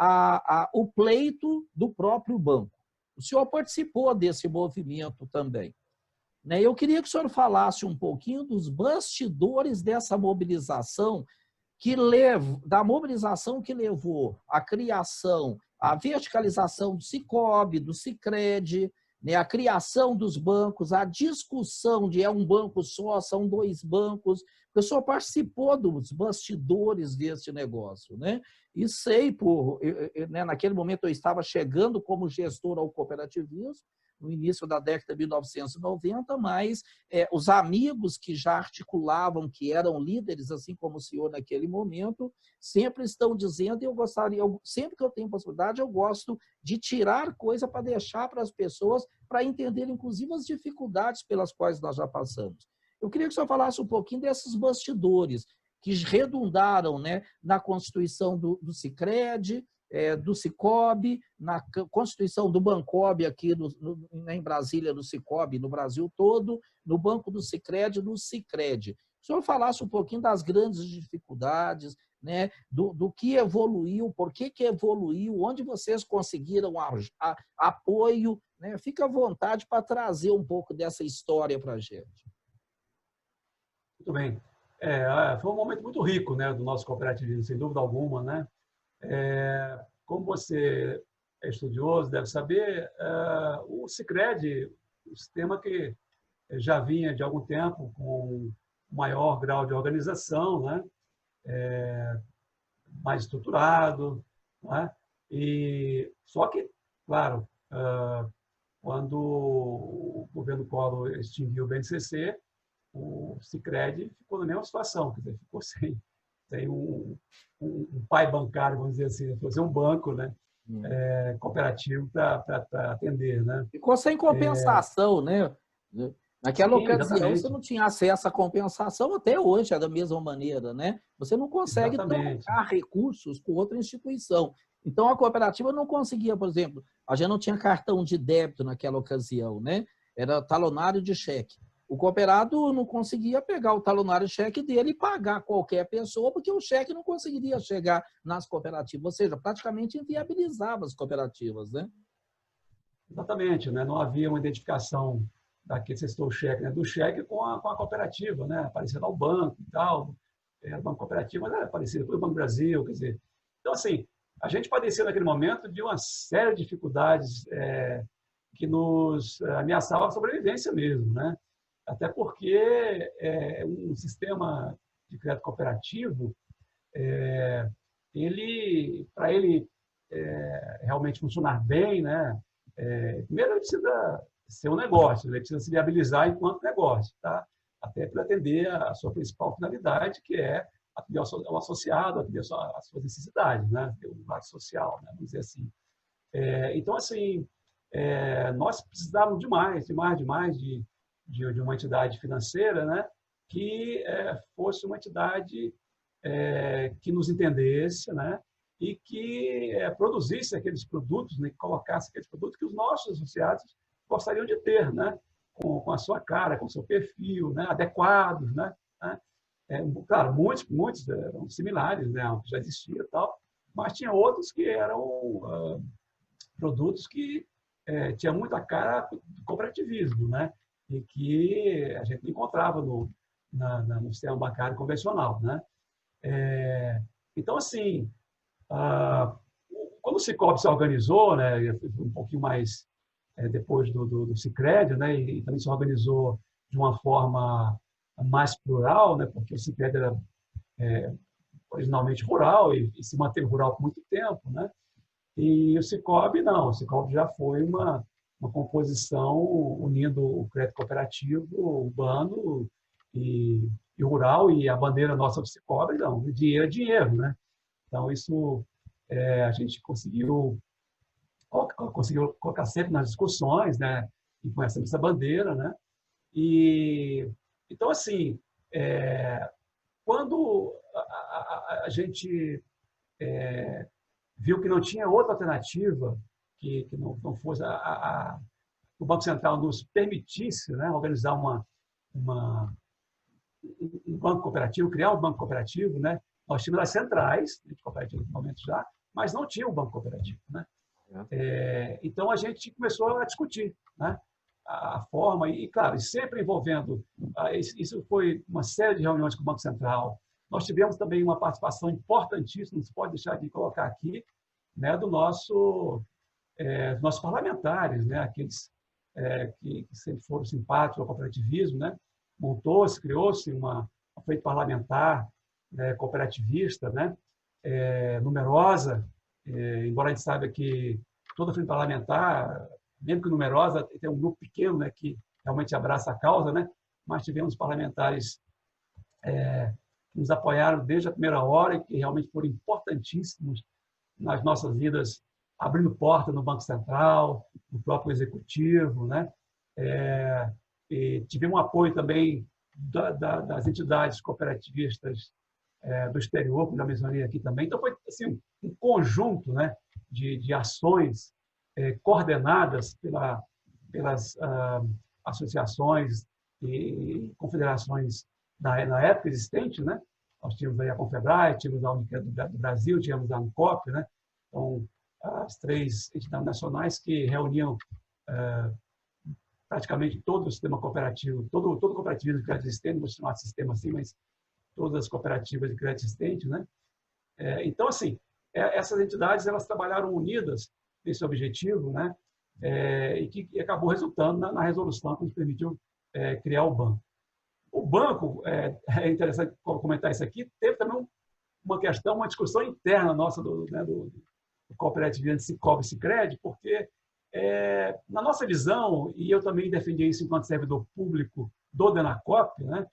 o pleito do próprio banco. O senhor participou desse movimento também. Eu queria que o senhor falasse um pouquinho dos bastidores dessa mobilização da mobilização que levou à criação, à verticalização do Sicob, do Sicredi, a criação dos bancos, a discussão de é um banco só, são dois bancos. O senhor participou dos bastidores desse negócio, né? E sei, naquele momento eu estava chegando como gestor ao cooperativismo, no início da década de 1990, mas os amigos que já articulavam, que eram líderes, assim como o senhor naquele momento, sempre estão dizendo, e eu gostaria, sempre que eu tenho possibilidade, eu gosto de tirar coisa para deixar para as pessoas, para entender, inclusive, as dificuldades pelas quais nós já passamos. Eu queria que o senhor falasse um pouquinho desses bastidores que redundaram, né, na constituição do Sicredi, do Sicob, na constituição do Bancob aqui em Brasília, do Sicob, no Brasil todo, no Banco do Sicredi, do Sicredi. O senhor falasse um pouquinho das grandes dificuldades, né, do que evoluiu, por que evoluiu, onde vocês conseguiram apoio, né? Fica à vontade para trazer um pouco dessa história para a gente. Muito bem. Foi um momento muito rico, né, do nosso cooperativismo, sem dúvida alguma, né? Como você é estudioso, deve saber, o Sicredi, um sistema que já vinha de algum tempo com maior grau de organização, né? Mais estruturado, né? Só que, claro, quando o governo Collor extinguiu o BNCC, o Sicredi ficou na mesma situação, quer dizer, ficou sem um pai bancário, vamos dizer assim, fazer um banco, né, cooperativo para atender, né? Ficou sem compensação, né? Naquela Sim, ocasião, exatamente. você não tinha acesso à compensação, até hoje é da mesma maneira, né? Você não consegue Exatamente. trocar recursos com outra instituição. Então, a cooperativa não conseguia, por exemplo, a gente não tinha cartão de débito naquela ocasião, né? Era talonário de cheque. O cooperado não conseguia pegar o talonário de cheque dele e pagar qualquer pessoa, porque o cheque não conseguiria chegar nas cooperativas, ou seja, praticamente inviabilizava as cooperativas, né? Exatamente, né? Não havia uma identificação daquele setor cheque, né? Do cheque com a cooperativa, né? Aparecia lá o banco e tal, era o banco cooperativo, mas era parecido com o Banco Brasil, quer dizer. Então, assim, a gente padeceu naquele momento de uma série de dificuldades que nos ameaçavam a sobrevivência mesmo, né? Até porque um sistema de crédito cooperativo, para ele realmente funcionar bem, né? Primeiro ele precisa ser um negócio, ele precisa se viabilizar enquanto negócio, tá? Até para atender a sua principal finalidade, que é atender ao associado, atender às suas necessidades, né? O lado social, né? Vamos dizer assim. Então, assim, nós precisávamos demais de uma entidade financeira, né, que fosse uma entidade que nos entendesse, né, e que produzisse aqueles produtos, né, que colocasse aqueles produtos que os nossos associados gostariam de ter, né, com a sua cara, com o seu perfil, né, adequados, né. Claro, muitos eram similares, né, ao que já existia e tal, mas tinha outros que eram produtos que tinham muita cara do cooperativismo, né, e que a gente não encontrava no sistema bancário convencional, né? Então, assim, quando o Sicob se organizou, né, um pouquinho mais depois do Sicredi, né, e também se organizou de uma forma mais plural, né, porque o Sicredi era originalmente rural e se manteve rural por muito tempo, né? E o Sicob não, o Sicob já foi uma uma composição unindo o crédito cooperativo, urbano e rural, e a bandeira nossa do Cicobi, não, dinheiro é dinheiro, né? Então, isso a gente conseguiu colocar sempre nas discussões, né? E com essa bandeira, né? E, então, assim, quando a gente viu que não tinha outra alternativa, que não fosse o Banco Central nos permitisse, né, organizar um banco cooperativo, criar um banco cooperativo, né? Nós tínhamos as centrais de cooperativo no momento já, mas não tinha um banco cooperativo, né? Então a gente começou a discutir, né, a forma e, claro, sempre envolvendo. Isso foi uma série de reuniões com o Banco Central. Nós tivemos também uma participação importantíssima, não se pode deixar de colocar aqui, né, dos nossos parlamentares, né, aqueles que sempre foram simpáticos ao cooperativismo, né? Criou-se uma frente parlamentar, né, cooperativista, né, numerosa, embora a gente saiba que toda frente parlamentar, mesmo que numerosa, tem um grupo pequeno, né, que realmente abraça a causa, né, mas tivemos parlamentares que nos apoiaram desde a primeira hora e que realmente foram importantíssimos nas nossas vidas, abrindo porta no Banco Central, no próprio Executivo, né? E tivemos um apoio também das entidades cooperativistas do exterior, como já mencionei aqui também. Então, foi assim, um conjunto, né, de ações coordenadas pelas associações e confederações na época existentes, né? Nós tínhamos aí a Confebras, tínhamos a Unicred do Brasil, tínhamos a Ancop, né? Então, as 3 entidades nacionais que reuniam praticamente todo o sistema cooperativo, todo cooperativismo de crédito existente, não vou chamar de sistema assim, mas todas as cooperativas de crédito existente, né? Então, assim, essas entidades elas trabalharam unidas nesse objetivo, né? E que acabou resultando na resolução que nos permitiu criar o banco. O banco, é interessante comentar isso aqui, teve também uma questão, uma discussão interna nossa do cooperativismo Cicobi e Sicredi, porque, na nossa visão, e eu também defendi isso enquanto servidor público do Denacop, né,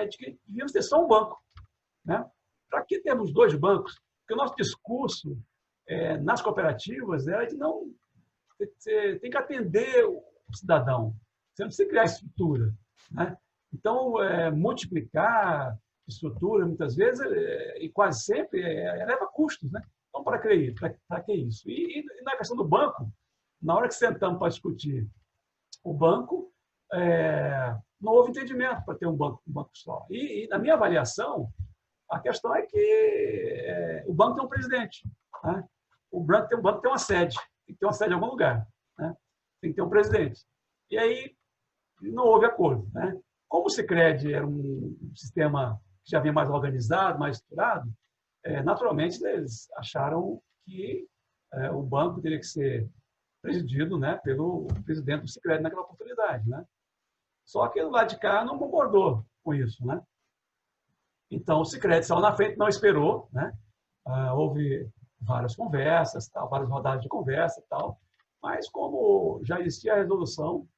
de que devíamos ter só um banco, né? Para que termos 2 bancos? Porque o nosso discurso nas cooperativas é de não... Você tem que atender o cidadão, você não precisa criar estrutura, né? Então, multiplicar estrutura, muitas vezes, e quase sempre, leva custos, né? Então, para que isso? E na questão do banco, na hora que sentamos para discutir o banco, não houve entendimento para ter um banco só. E, na minha avaliação, a questão é que o banco tem um presidente, né? O banco tem uma sede, tem que ter uma sede em algum lugar, né? Tem que ter um presidente. E aí, não houve acordo, né? Como o Sicredi era um sistema que já vinha mais organizado, mais estruturado, naturalmente eles acharam que o banco teria que ser presidido, né, pelo presidente do Sicredi naquela oportunidade, né? Só que o lado de cá não concordou com isso, né? Então o Sicredi saiu na frente, não esperou, né? Houve várias conversas, tal, várias rodadas de conversa, tal, mas como já existia a resolução,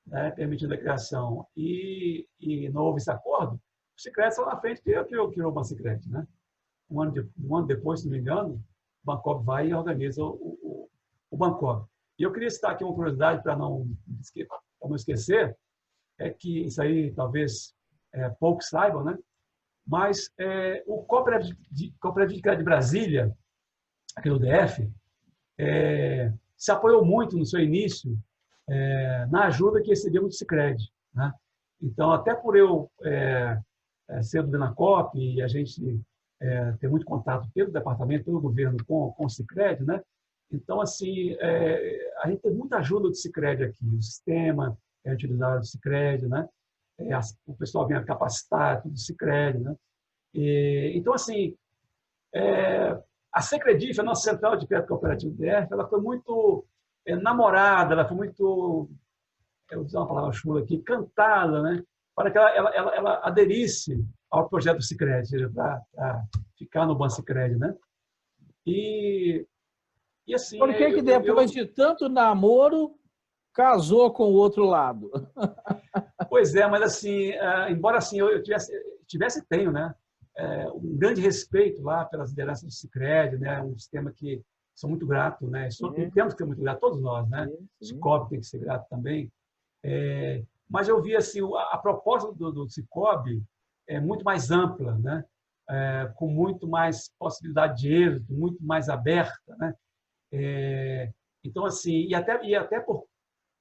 né, permitindo a criação e não houve esse acordo, o Sicredi saiu na frente e criou o Banco Sicredi, né? Um ano depois, se não me engano, o Bancop vai e organiza o Bancop. E eu queria citar aqui uma curiosidade para não esquecer, que isso aí talvez poucos saibam, né? Mas o Cooperativo de Crédito de Brasília, aqui no DF, se apoiou muito no seu início na ajuda que recebemos do Sicredi, né? Então, até por eu ser do Denacop e a gente ter muito contato pelo departamento, pelo governo com o Sicredi, né? Então, assim, a gente tem muita ajuda do Sicredi aqui, o sistema é utilizado do Sicredi, né? O pessoal vem capacitar tudo do Sicredi, né? Então, assim, a Sicredi, a nossa central de crédito cooperativo do DF, ela foi muito namorada, ela foi muito, eu vou usar uma palavra chula aqui, cantada, né? Para que ela aderisse ao projeto do Sicredi, para ficar no Banco Sicredi, né? E assim... Por que depois de tanto namoro, casou com o outro lado. Pois é, mas assim, embora assim eu tivesse tenho, né, um grande respeito lá pelas lideranças do Sicredi, né, um sistema que sou muito grato, né, e temos que ser muito grato, todos nós, né, o Cicobi tem que ser grato também. Mas eu vi assim a proposta do Cicobi é muito mais ampla, né, com muito mais possibilidade de êxito, muito mais aberta, né. Então assim, e até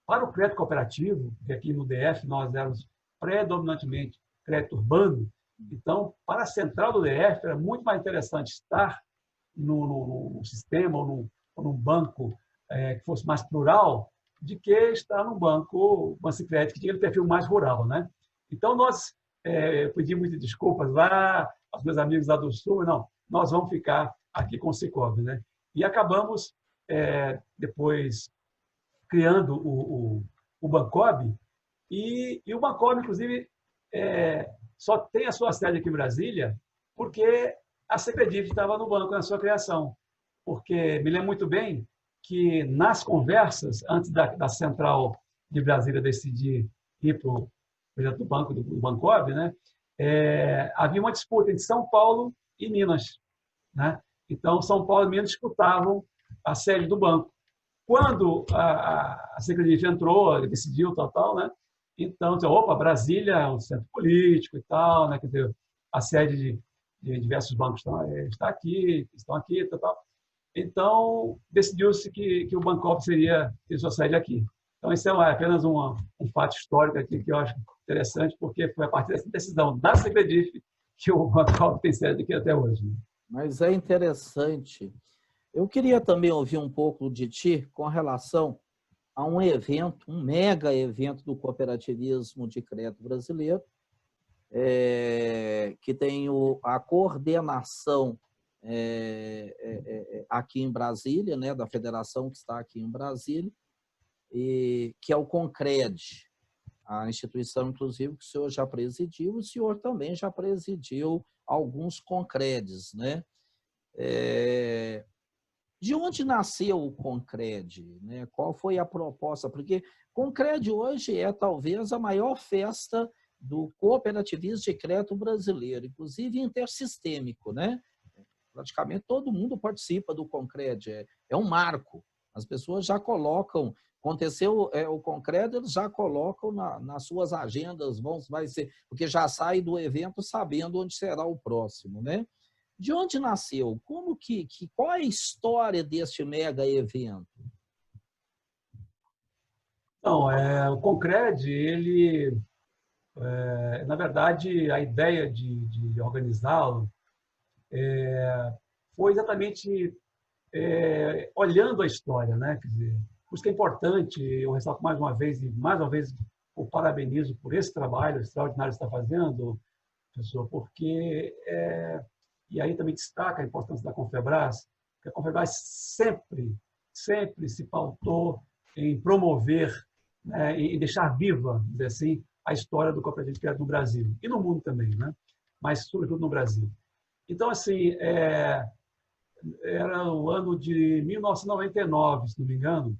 para o crédito cooperativo, que aqui no DF nós éramos predominantemente crédito urbano, então, para a central do DF, era muito mais interessante estar no sistema ou num banco que fosse mais plural, de que estar num banco Sicredi, que tinha aquele perfil mais rural, né? Então, nós pedi muitas desculpas lá, aos meus amigos lá do Sul, não, nós vamos ficar aqui com o Cicobi, né? E acabamos, depois, criando o Bancob, e o Bancob, inclusive, só tem a sua sede aqui em Brasília porque a Sicredi estava no banco na sua criação. Porque me lembro muito bem que nas conversas, antes da central de Brasília decidir ir para o projeto do banco, do Bancob, né, havia uma disputa entre São Paulo e Minas, né? Então, São Paulo e Minas disputavam a sede do banco. Quando a Sicredi entrou, decidiu, tal, né? Então, opa, Brasília é um centro político e tal, né? Quer dizer, a sede de diversos bancos estão aqui, tal. Então, decidiu-se que o Bancob seria ter sua sede aqui. Então, isso é apenas um fato histórico aqui que eu acho interessante, porque foi a partir dessa decisão da Sicredi que o Bancob tem sede aqui até hoje. Né? Mas é interessante. Eu queria também ouvir um pouco de ti com relação a um evento, um mega evento do cooperativismo de crédito brasileiro, que tem a coordenação aqui em Brasília, né, da federação que está aqui em Brasília, que é o Concred, a instituição, inclusive, que o senhor já presidiu, o senhor também já presidiu alguns Concredes, né? De onde nasceu o Concred? Né? Qual foi a proposta? Porque Concred hoje é talvez a maior festa do cooperativismo de crédito brasileiro, inclusive intersistêmico, né? Praticamente todo mundo participa do Concred, é um marco. As pessoas já colocam, aconteceu o Concred, eles já colocam nas suas agendas, vai ser, porque já sai do evento sabendo onde será o próximo, né? De onde nasceu? Qual é a história deste mega evento? Não, o Concred, ele, na verdade, a ideia de organizá-lo foi exatamente olhando a história, né? Quer dizer, por isso que é importante, eu ressalto mais uma vez, o parabenizo por esse trabalho extraordinário que você está fazendo, professor, porque e aí também destaca a importância da Confebras, que a Confebras sempre se pautou em promover, né, e deixar viva, dizer assim, a história do cooperativismo de crédito no Brasil e no mundo também, né? Mas sobretudo no Brasil. Então, assim, era o ano de 1999, se não me engano,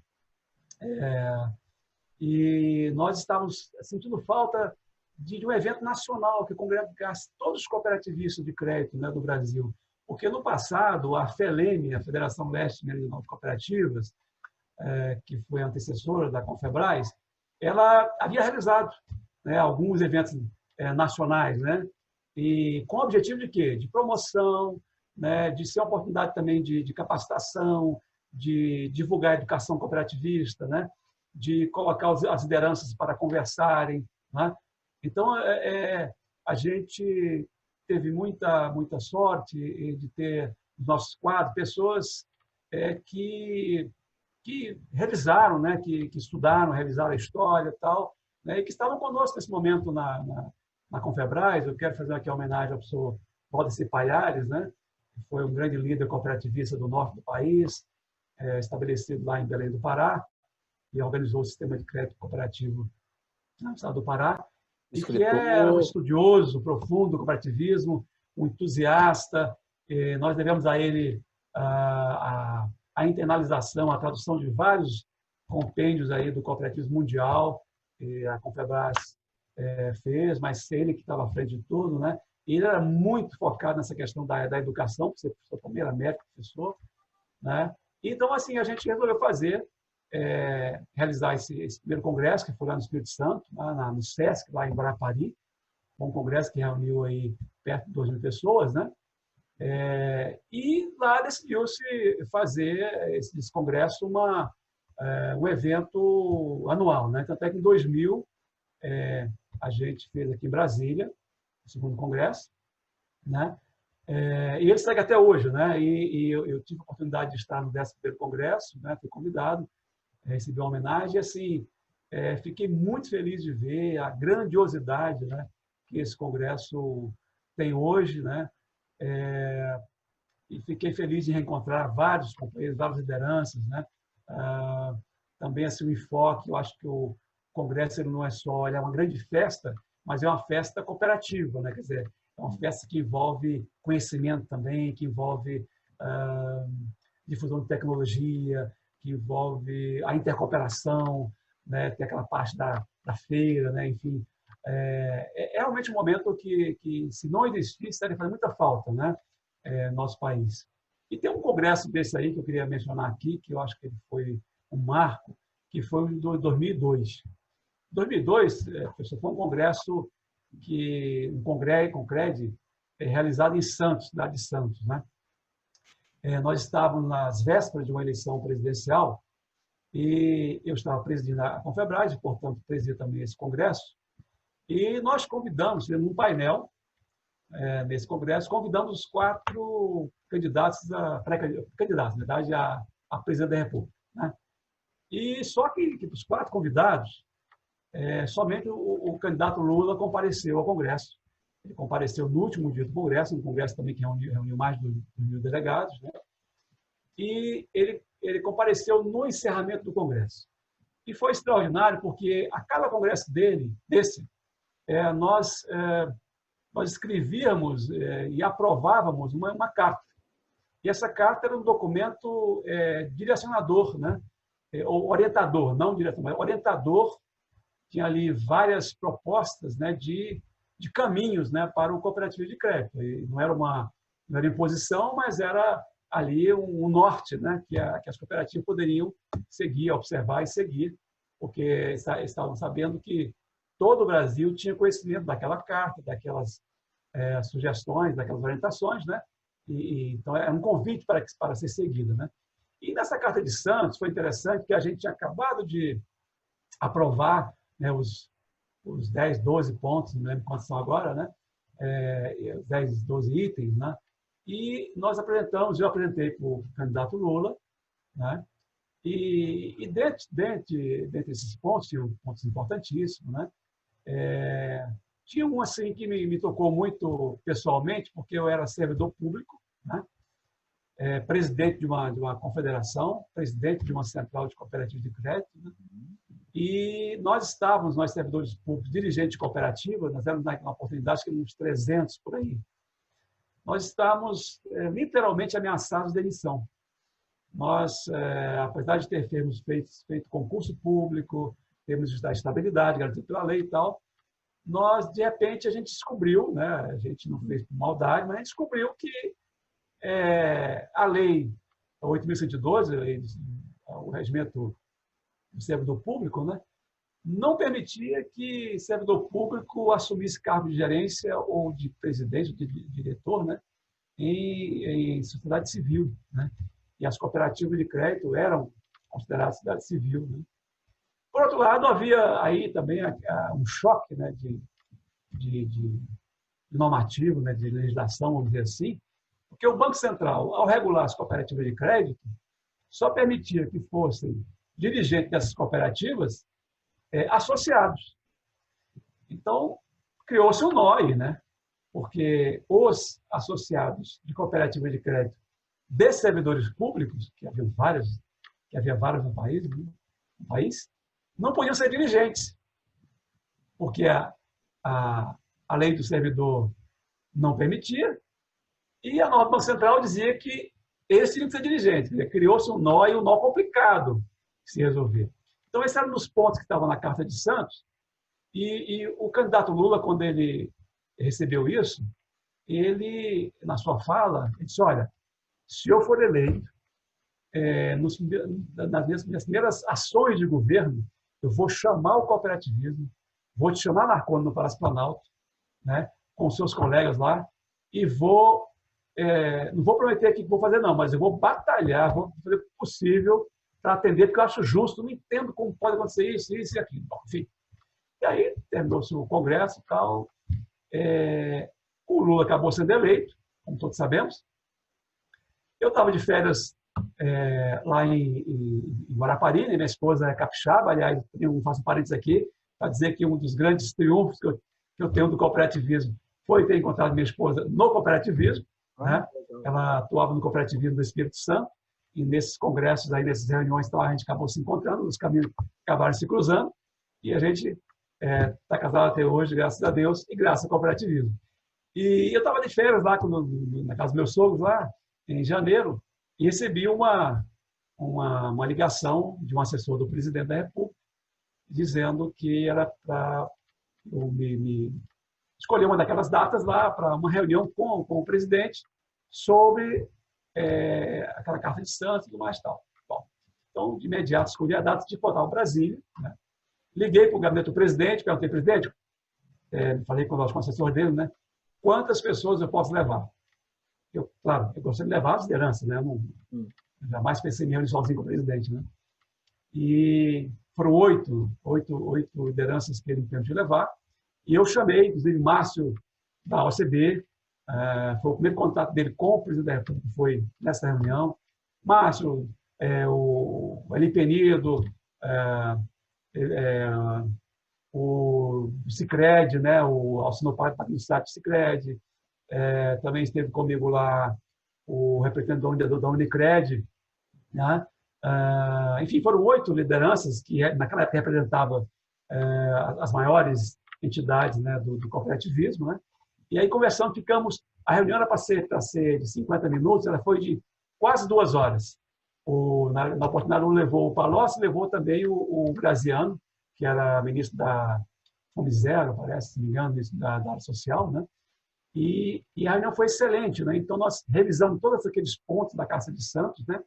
e nós estávamos sentindo falta de um evento nacional que congregasse todos os cooperativistas de crédito, né, do Brasil. Porque no passado, a FELEME, a Federação Leste Meridional de Cooperativas, que foi a antecessora da Confebras, ela havia realizado, né, alguns eventos nacionais, né, e com o objetivo de quê? De promoção, né, de ser uma oportunidade também de capacitação, de divulgar a educação cooperativista, né, de colocar as lideranças para conversarem, né? Então, a gente teve muita sorte de ter nos nossos quadros pessoas que revisaram, né, que estudaram, revisaram a história e tal, né, e que estavam conosco nesse momento na Confebras. Eu quero fazer aqui a homenagem ao professor Valdecir Palhares, né, que foi um grande líder cooperativista do norte do país, estabelecido lá em Belém do Pará, e organizou o sistema de crédito cooperativo no estado do Pará, e que é um estudioso profundo do cooperativismo, um entusiasta. Nós devemos a ele a internalização, a tradução de vários compêndios aí do cooperativismo mundial, e a Confebras fez, mas ele que estava à frente de tudo, né? E ele era muito focado nessa questão da educação, porque você também era médico, professor, né? Então, assim, a gente resolveu realizar esse primeiro congresso, que foi lá no Espírito Santo, lá no SESC, lá em Guarapari, um congresso que reuniu aí perto de 2.000 pessoas, né? E lá decidiu-se fazer esse congresso um evento anual, né? Tanto é que em 2000 a gente fez aqui em Brasília o segundo congresso, né? E ele segue até hoje, né? E eu tive a oportunidade de estar no 11º congresso, né? Fui convidado, recebi uma homenagem, e assim, fiquei muito feliz de ver a grandiosidade, né, que esse congresso tem hoje, né? E fiquei feliz de reencontrar vários companheiros, várias lideranças, né? Também assim, o enfoque, eu acho que o congresso ele não é só, ele é uma grande festa, mas é uma festa cooperativa, né? Quer dizer, é uma festa que envolve conhecimento também, que envolve difusão de tecnologia, que envolve a intercooperação, né? Tem aquela parte da feira, né? Enfim, é realmente um momento que se não existisse, ele faz muita falta, né? No nosso país. E tem um congresso desse aí que eu queria mencionar aqui, que eu acho que ele foi um marco, que foi em 2002. 2002, foi um congresso um congresso realizado em Santos, cidade de Santos, né? Nós estávamos nas vésperas de uma eleição presidencial e eu estava presidindo a Confebras, e, portanto, presidia também esse congresso. E nós convidamos, num painel, nesse congresso, convidamos os 4 candidatos, pré-candidatos, na verdade, a presidente da República, né? E só que os 4 convidados, somente o candidato Lula compareceu ao Congresso. Ele compareceu no último dia do Congresso, um Congresso também que reuniu mais de 2.000 delegados, né? E ele compareceu no encerramento do Congresso. E foi extraordinário, porque a cada congresso nós escrevíamos e aprovávamos uma carta. E essa carta era um documento direcionador, né? Ou orientador, não direcionador, mas orientador. Tinha ali várias propostas, né, de caminhos, né, para o cooperativismo de crédito. E não era imposição, mas era ali um norte, né, que as cooperativas poderiam seguir, observar e seguir, porque estavam sabendo que todo o Brasil tinha conhecimento daquela carta, daquelas sugestões, daquelas orientações, né? Então, é um convite para ser seguida, né? E nessa Carta de Santos foi interessante que a gente tinha acabado de aprovar, né, os 10, 12 pontos, não lembro quantos são agora, né? 10, 12 itens, né? E eu apresentei para o candidato Lula, né? E dentre esses pontos, tinham pontos importantíssimos, né? Tinha um assim que me tocou muito pessoalmente, porque eu era servidor público, né? Presidente de uma confederação, presidente de uma central de cooperativa de crédito, né? E nós servidores públicos, dirigentes de cooperativa, nós éramos naquela oportunidade que uns 300 por aí. Nós estávamos literalmente ameaçados de demissão. Nós, apesar de termos feito concurso público, termos a estabilidade garantida pela lei e tal, nós, de repente, a gente descobriu, né, a gente não fez por maldade, mas a gente descobriu que a lei 8.112, o regimento do servidor público, né, não permitia que servidor público assumisse cargo de gerência ou de presidente, de diretor, né, em sociedade civil, né? E as cooperativas de crédito eram consideradas sociedade civil, né? Por outro lado, havia aí também um choque, né, de normativo, né, de legislação, vamos dizer assim, porque o Banco Central, ao regular as cooperativas de crédito, só permitia que fossem dirigentes dessas cooperativas associados. Então, criou-se um nó aí, né? Porque os associados de cooperativas de crédito de servidores públicos, que havia vários no país, não podiam ser dirigentes, porque a lei do servidor não permitia e a norma do Banco Central dizia que eles tinham que ser dirigentes. Criou-se um nó, e um nó complicado de se resolver. Então, esse era um dos pontos que estavam na Carta de Santos. E o candidato Lula, quando ele recebeu isso, ele, na sua fala, ele disse, olha, se eu for eleito, nas minhas primeiras ações de governo, eu vou chamar o cooperativismo, vou te chamar, Marconi, no Palácio Planalto, né, com seus colegas lá, e não vou prometer aqui que vou fazer, não, mas eu vou batalhar, vou fazer o possível para atender, porque eu acho justo, não entendo como pode acontecer isso, isso e aquilo. Bom, enfim. E aí, terminou-se o Congresso e tal, o Lula acabou sendo eleito, como todos sabemos. Eu estava de férias lá em Guarapari, né? Minha esposa é capixaba, aliás, eu faço um parênteses aqui, para dizer que um dos grandes triunfos que eu tenho do cooperativismo foi ter encontrado minha esposa no cooperativismo, né? Ela atuava no cooperativismo do Espírito Santo, e nesses congressos, aí, nessas reuniões, então, a gente acabou se encontrando, os caminhos acabaram se cruzando, e a gente está casado até hoje, graças a Deus, e graças ao cooperativismo. E eu estava de férias lá, na casa dos meus sogros, lá em janeiro, e recebi uma ligação de um assessor do presidente da República, dizendo que era para me escolher uma daquelas datas lá para uma reunião com o presidente sobre aquela Carta de Santos e tudo mais tal. Bom, então, de imediato, escolhi a data de voltar ao Brasília, né? Liguei para o gabinete do presidente, perguntei, presidente, falei com o assessor dele, né? Quantas pessoas eu posso levar? Claro, eu gostaria de levar as lideranças, né? Eu jamais pensei em reunir sozinho com o presidente, né? E foram oito lideranças que ele permitiu levar, e eu chamei, inclusive, Márcio, da OCB, foi o primeiro contato dele com o presidente da República, foi nessa reunião. Márcio, o Eli Penido, o Sicredi, né, o Alcino Patristato Sicredi, também esteve comigo lá o representante da Unicred, né? Enfim, foram 8 lideranças que naquela época representavam as maiores entidades, né, do cooperativismo, né? E aí conversando, a reunião era para ser de 50 minutos, ela foi de quase 2 horas. Na oportunidade, um levou o Palocci, levou também o Graziano, que era ministro da Fome Zero, parece, se não me engano, ministro da área social, né? E a reunião foi excelente, né? Então, nós revisamos todos aqueles pontos da Carta de Santos, né?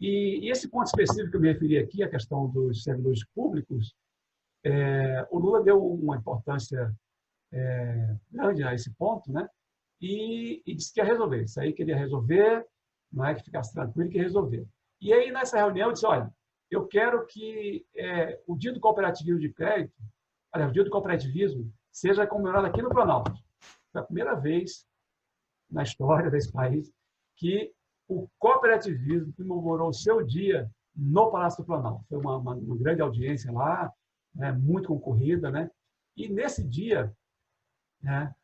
E esse ponto específico que eu me referi aqui, a questão dos servidores públicos, o Lula deu uma importância grande a esse ponto, né? E disse que ia resolver. Isso aí queria resolver, não é que ficasse tranquilo, que ia resolver. E aí, nessa reunião, eu disse, olha, eu quero que o dia do cooperativismo de crédito, aliás, o dia do cooperativismo, seja comemorado aqui no Planalto. Foi a primeira vez na história desse país que o cooperativismo comemorou o seu dia no Palácio do Planalto. Foi uma grande audiência lá, né, muito concorrida, né? E nesse dia, né,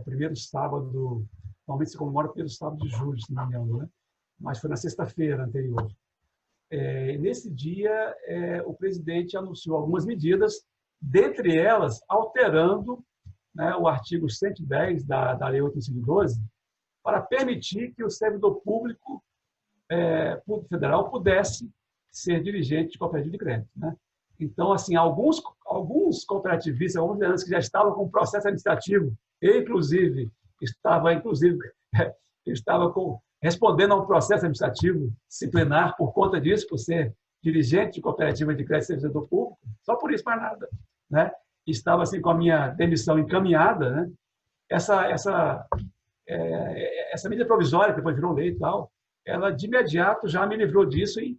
primeiro sábado, normalmente se comemora o primeiro sábado de julho, se não me engano, né? Mas foi na sexta-feira anterior. Nesse dia, o presidente anunciou algumas medidas, dentre elas, alterando, né, o artigo 110 da Lei 8.512, para permitir que o servidor público federal pudesse ser dirigente de cooperativa de crédito, né? Então, assim, alguns cooperativistas, alguns lideranças que já estavam com processo administrativo, inclusive estava respondendo a um processo administrativo disciplinar por conta disso, por ser dirigente de cooperativa de crédito e servidor público, só por isso, mais nada, né? Estava assim com a minha demissão encaminhada, né? Essa medida provisória, que depois virou lei e tal, ela de imediato já me livrou disso e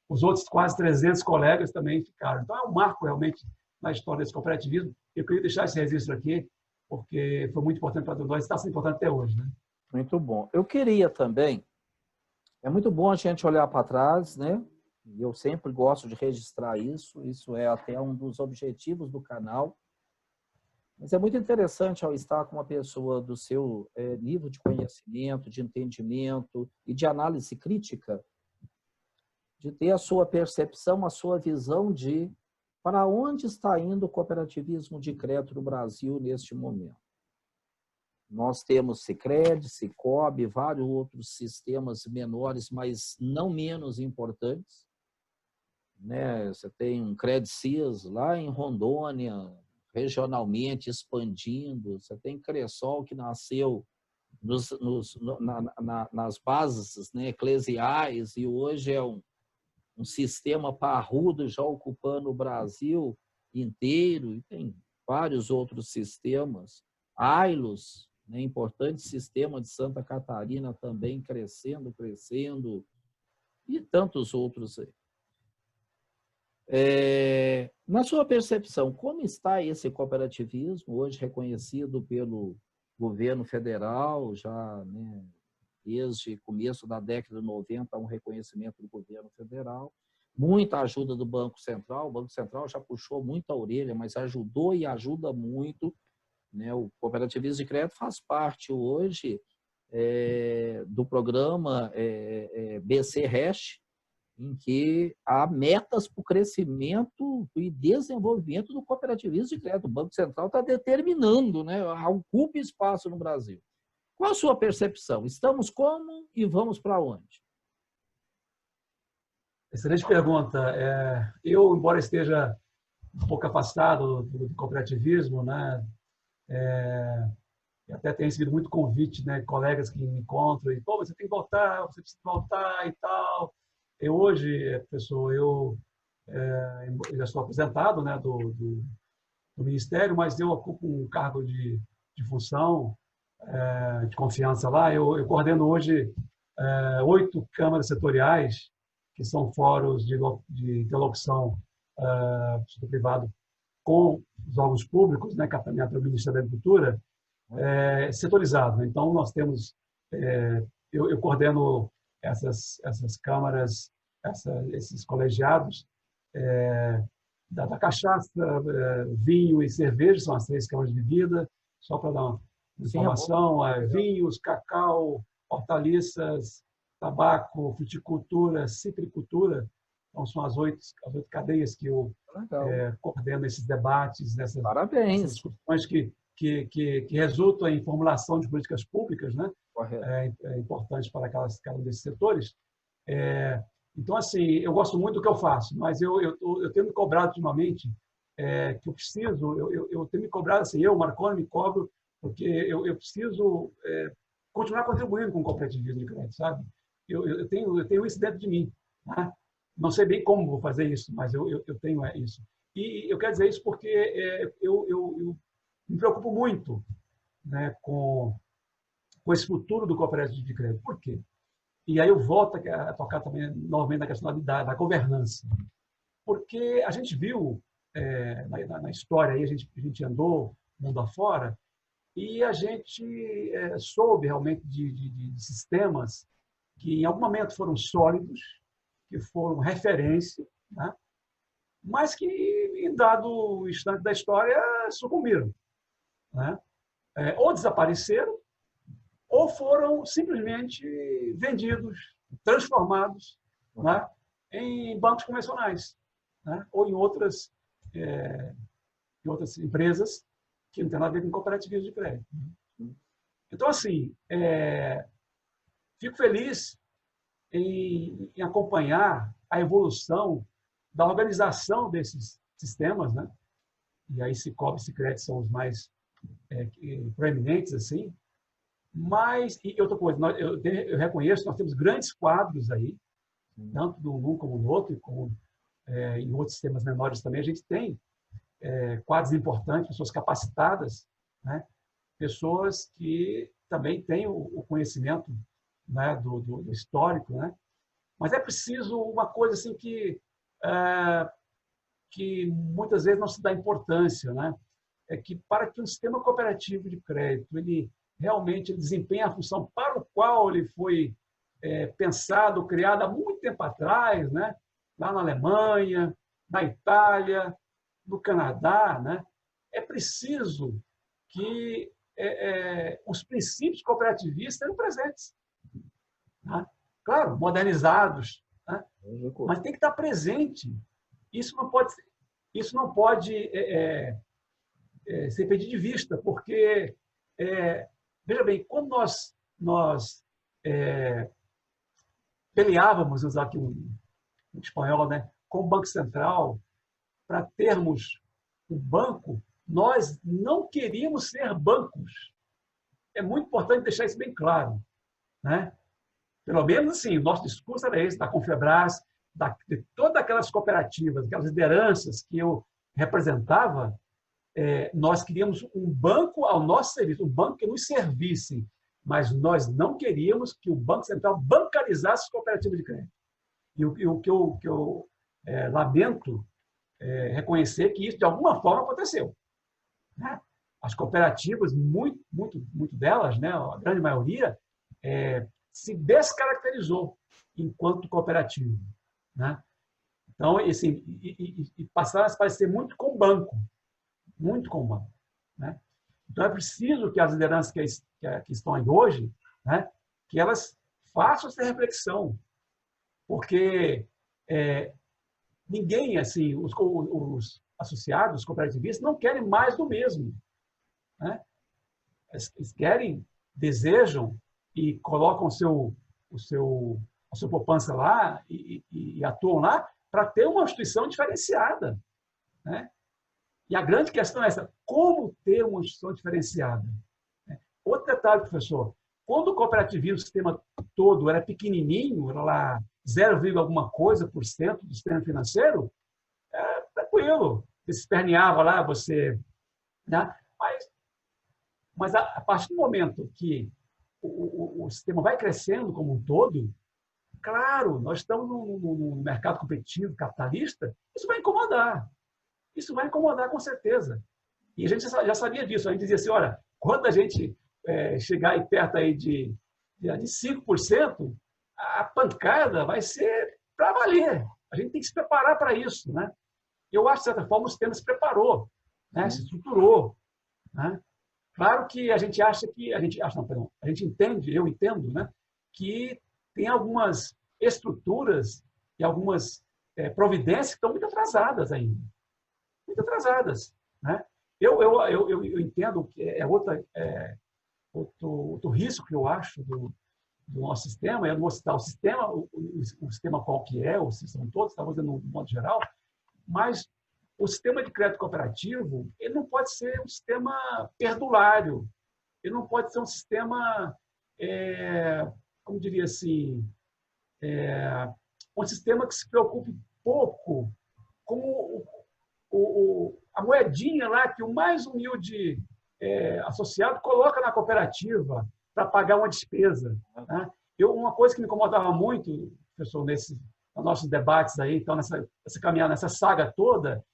os outros quase 300 colegas também ficaram. Então, é um marco realmente na história desse cooperativismo. Eu queria deixar esse registro aqui, porque foi muito importante para todos nós, está sendo importante até hoje, né? Muito bom. Eu queria também, é muito bom a gente olhar para trás, né? E eu sempre gosto de registrar isso é até um dos objetivos do canal. Mas é muito interessante ao estar com uma pessoa do seu nível de conhecimento, de entendimento e de análise crítica, de ter a sua percepção, a sua visão de para onde está indo o cooperativismo de crédito no Brasil neste momento. Nós temos Sicredi, Sicob, vários outros sistemas menores, mas não menos importantes. né? Você tem um Credcis lá em Rondônia, regionalmente expandindo. Você tem Cressol, que nasceu nas bases, né, eclesiais, e hoje é um sistema parrudo já ocupando o Brasil inteiro, e tem vários outros sistemas. Ailos, né, importante sistema de Santa Catarina também crescendo, e tantos outros aí. Na sua percepção, como está esse cooperativismo, hoje reconhecido pelo governo federal, já, né, desde o começo da década de 90, um reconhecimento do governo federal, muita ajuda do Banco Central, o Banco Central já puxou muito a orelha, mas ajudou e ajuda muito, né? O cooperativismo de crédito faz parte hoje do programa BC-REST, em que há metas para o crescimento e desenvolvimento do cooperativismo de crédito. O Banco Central está determinando, né? Ocupa espaço no Brasil. Qual a sua percepção? Estamos como e vamos para onde? Excelente pergunta. Eu, embora esteja um pouco afastado do cooperativismo, né, até tenho recebido muito convite, né, colegas que me encontram e, pô, você tem que voltar, você precisa voltar e tal. Hoje, professor, eu já estou aposentado, né, do Ministério, mas eu ocupo um cargo de função, de confiança lá. Eu coordeno hoje 8 câmaras setoriais, que são fóruns de interlocução do setor privado com os órgãos públicos, né, capitaneado pelo Ministério da Agricultura, setorizado. Então, nós temos, eu coordeno essas câmaras, esses colegiados da cachaça, vinho e cerveja, são as 3 câmaras de bebida, só para dar uma informação, vinhos, cacau, hortaliças, tabaco, fruticultura, citricultura. Então, são as 8 cadeias que eu coordeno esses debates, nessas discussões que resultam em formulação de políticas públicas, né? Importantes para cada um desses setores. Então, assim, eu gosto muito do que eu faço, mas eu tenho me cobrado ultimamente que eu preciso, eu tenho me cobrado, assim, Marconi, me cobro, porque eu preciso continuar contribuindo com o cooperativismo de crédito, sabe? Eu tenho isso dentro de mim, né? Não sei bem como vou fazer isso, mas eu tenho isso. E eu quero dizer isso porque eu me preocupo muito, né, com esse futuro do cooperativismo de crédito. Por quê? E aí eu volto a tocar também novamente na questão da governança. Porque a gente viu na história, aí, a gente andou mundo afora, e a gente soube realmente de sistemas que em algum momento foram sólidos, que foram referência, né? Mas que em dado instante da história sucumbiram, né? Ou desapareceram, ou foram simplesmente vendidos, transformados, né, em bancos convencionais, né, ou em outras empresas que não tem nada a ver com cooperativismo de crédito. Então, assim, fico feliz em acompanhar a evolução da organização desses sistemas, né? E aí Sicoob e Sicredi são os mais proeminentes, assim. Mas, e outra coisa, eu reconheço que nós temos grandes quadros aí, tanto num como no outro, como em outros sistemas menores também, a gente tem quadros importantes, pessoas capacitadas, né? Pessoas que também têm o conhecimento, né, do histórico, né? Mas é preciso uma coisa assim que muitas vezes não se dá importância, né? É que para que um sistema cooperativo de crédito ele realmente desempenhe a função para o qual ele foi pensado, criado há muito tempo atrás, né? Lá na Alemanha, na Itália, no Canadá, né? É preciso que os princípios cooperativistas estejam presentes, né? Claro, modernizados, né? Mas tem que estar presente. Isso não pode ser perdido de vista, porque, veja bem, quando nós peleávamos, usar aqui um espanhol, né, com o Banco Central para termos um banco, nós não queríamos ser bancos. É muito importante deixar isso bem claro, né? Pelo menos assim, o nosso discurso era esse, da Confebras, de todas aquelas cooperativas, aquelas lideranças que eu representava, nós queríamos um banco ao nosso serviço, um banco que nos servisse, mas nós não queríamos que o Banco Central bancarizasse as cooperativas de crédito. E o que eu lamento reconhecer que isso, de alguma forma, aconteceu, né? As cooperativas, muito delas, né, a grande maioria, se descaracterizou enquanto cooperativa, né? Então, assim, e passaram a se parecer muito com o banco, né? Então, é preciso que as lideranças que estão aí hoje, né, que elas façam essa reflexão, porque ninguém, assim, os associados, os cooperativistas, não querem mais do mesmo, né? Eles querem, desejam e colocam a sua poupança lá e atuam lá para ter uma instituição diferenciada, né? E a grande questão é essa: como ter uma instituição diferenciada? Outro detalhe, professor: quando o cooperativismo, o sistema todo, era pequenininho, era lá 0, alguma coisa por cento do sistema financeiro, tranquilo, você se esperneava lá, você, né? Mas a partir do momento que o sistema vai crescendo como um todo, claro, nós estamos num mercado competitivo, capitalista, isso vai incomodar. Isso vai incomodar com certeza. E a gente já sabia disso. A gente dizia assim, olha, quando a gente chegar aí perto aí de 5%, a pancada vai ser para valer. A gente tem que se preparar para isso, né? Eu acho, de certa forma, o sistema se preparou, né? Se estruturou, né? Claro que a gente acha que... A gente entende, eu entendo, né, que tem algumas estruturas e algumas providências que estão muito atrasadas ainda. Muito atrasadas, né? Eu entendo que outro risco que eu acho do nosso sistema. Eu não vou citar o sistema qual que é, ou se são todos, estava dizendo de modo geral, mas o sistema de crédito cooperativo, ele não pode ser um sistema perdulário, ele não pode ser um sistema, como diria assim, um sistema que se preocupe pouco com a moedinha lá que o mais humilde associado coloca na cooperativa para pagar uma despesa, né? Uma coisa que me incomodava muito, professor, nos nossos debates aí, então, nessa caminhada, nessa saga toda,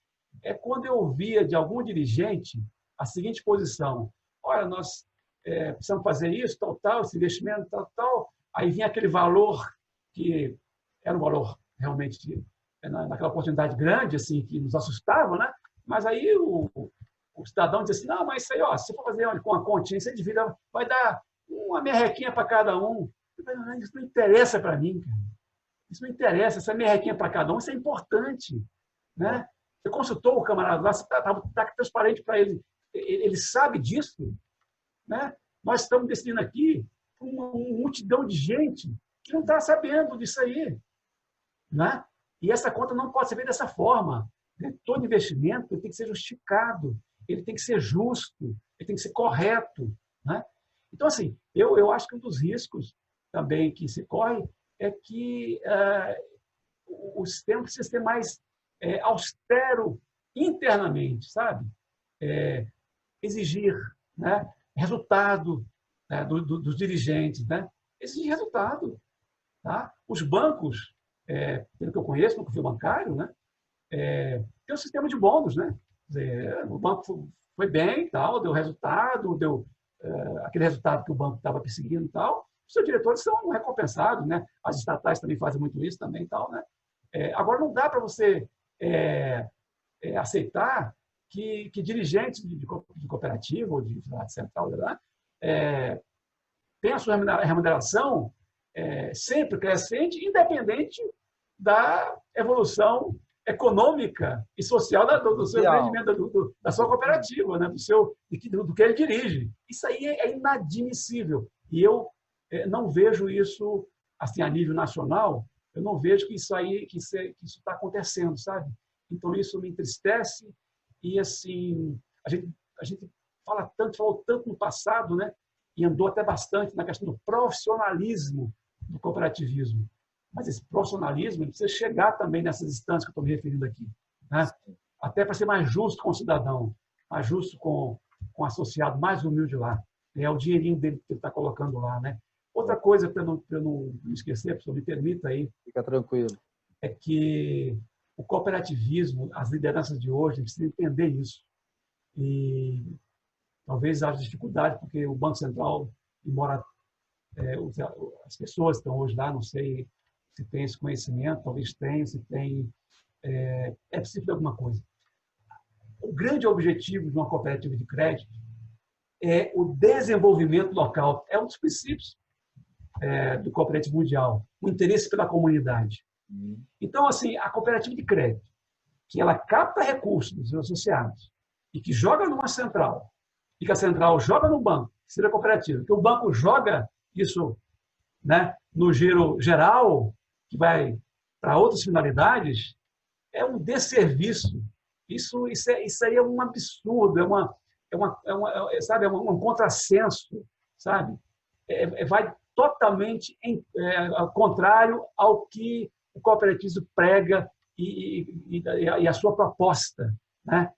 é quando eu ouvia de algum dirigente a seguinte posição: olha, nós precisamos fazer isso, tal, esse investimento, tal. Aí vinha aquele valor que era um valor realmente, naquela oportunidade grande, assim, que nos assustava, né? Mas aí o cidadão dizia assim: não, mas isso aí, ó, se for fazer com a continha, você divida, vai dar uma merrequinha para cada um. Isso não interessa para mim, cara. Isso não interessa, essa merrequinha para cada um, isso é importante, né? Você consultou o camarada lá, você está transparente para ele. Ele sabe disso, né? Nós estamos decidindo aqui uma multidão de gente que não está sabendo disso aí, né? E essa conta não pode ser feita dessa forma, né? Todo investimento tem que ser justificado, ele tem que ser justo, ele tem que ser correto, né? Então, assim, eu acho que um dos riscos também que se corre é que o sistema precisa ser mais austero internamente, sabe? Exigir, né, resultado, né, dos dirigentes, né? Exigir resultado, tá? Os bancos, pelo que eu conheço, no perfil bancário, né, tem um sistema de bônus, né? Quer dizer, o banco foi bem, tal, deu resultado, deu aquele resultado que o banco estava perseguindo, tal. Os seus diretores são recompensados, né? As estatais também fazem muito isso também, tal, né? Agora não dá para você aceitar que dirigentes de cooperativa ou de central tenham a sua remuneração sempre crescente, independente da evolução econômica e social do seu empreendimento, da sua cooperativa, né? do que ele dirige. Isso aí é inadmissível. E eu não vejo isso assim, a nível nacional, eu não vejo que isso está acontecendo, sabe? Então, isso me entristece e, assim, a gente falou tanto no passado, né? E andou até bastante na questão do profissionalismo do cooperativismo. Mas esse profissionalismo precisa chegar também nessas instâncias que eu estou me referindo aqui, né? Até para ser mais justo com o cidadão, mais justo com o associado, mais humilde lá. É o dinheirinho dele que ele está colocando lá, né? Outra coisa, para eu não me esquecer, professor, me permita aí. Fica tranquilo. É que o cooperativismo, as lideranças de hoje, precisam entender isso. E talvez haja dificuldade, porque o Banco Central, embora as pessoas estão hoje lá, não sei se tem esse conhecimento, talvez tenha, se tem, é possível alguma coisa. O grande objetivo de uma cooperativa de crédito é o desenvolvimento local. É um dos princípios do cooperativo mundial, o interesse pela comunidade. Então, assim, a cooperativa de crédito, que ela capta recursos dos seus associados e que joga numa central, e que a central joga no banco, que seria cooperativa, que o banco joga isso, né, no giro geral, que vai para outras finalidades, é um desserviço. Isso aí é um absurdo, sabe, um contrassenso, sabe? Vai totalmente ao contrário ao que o cooperativismo prega e a sua proposta, né?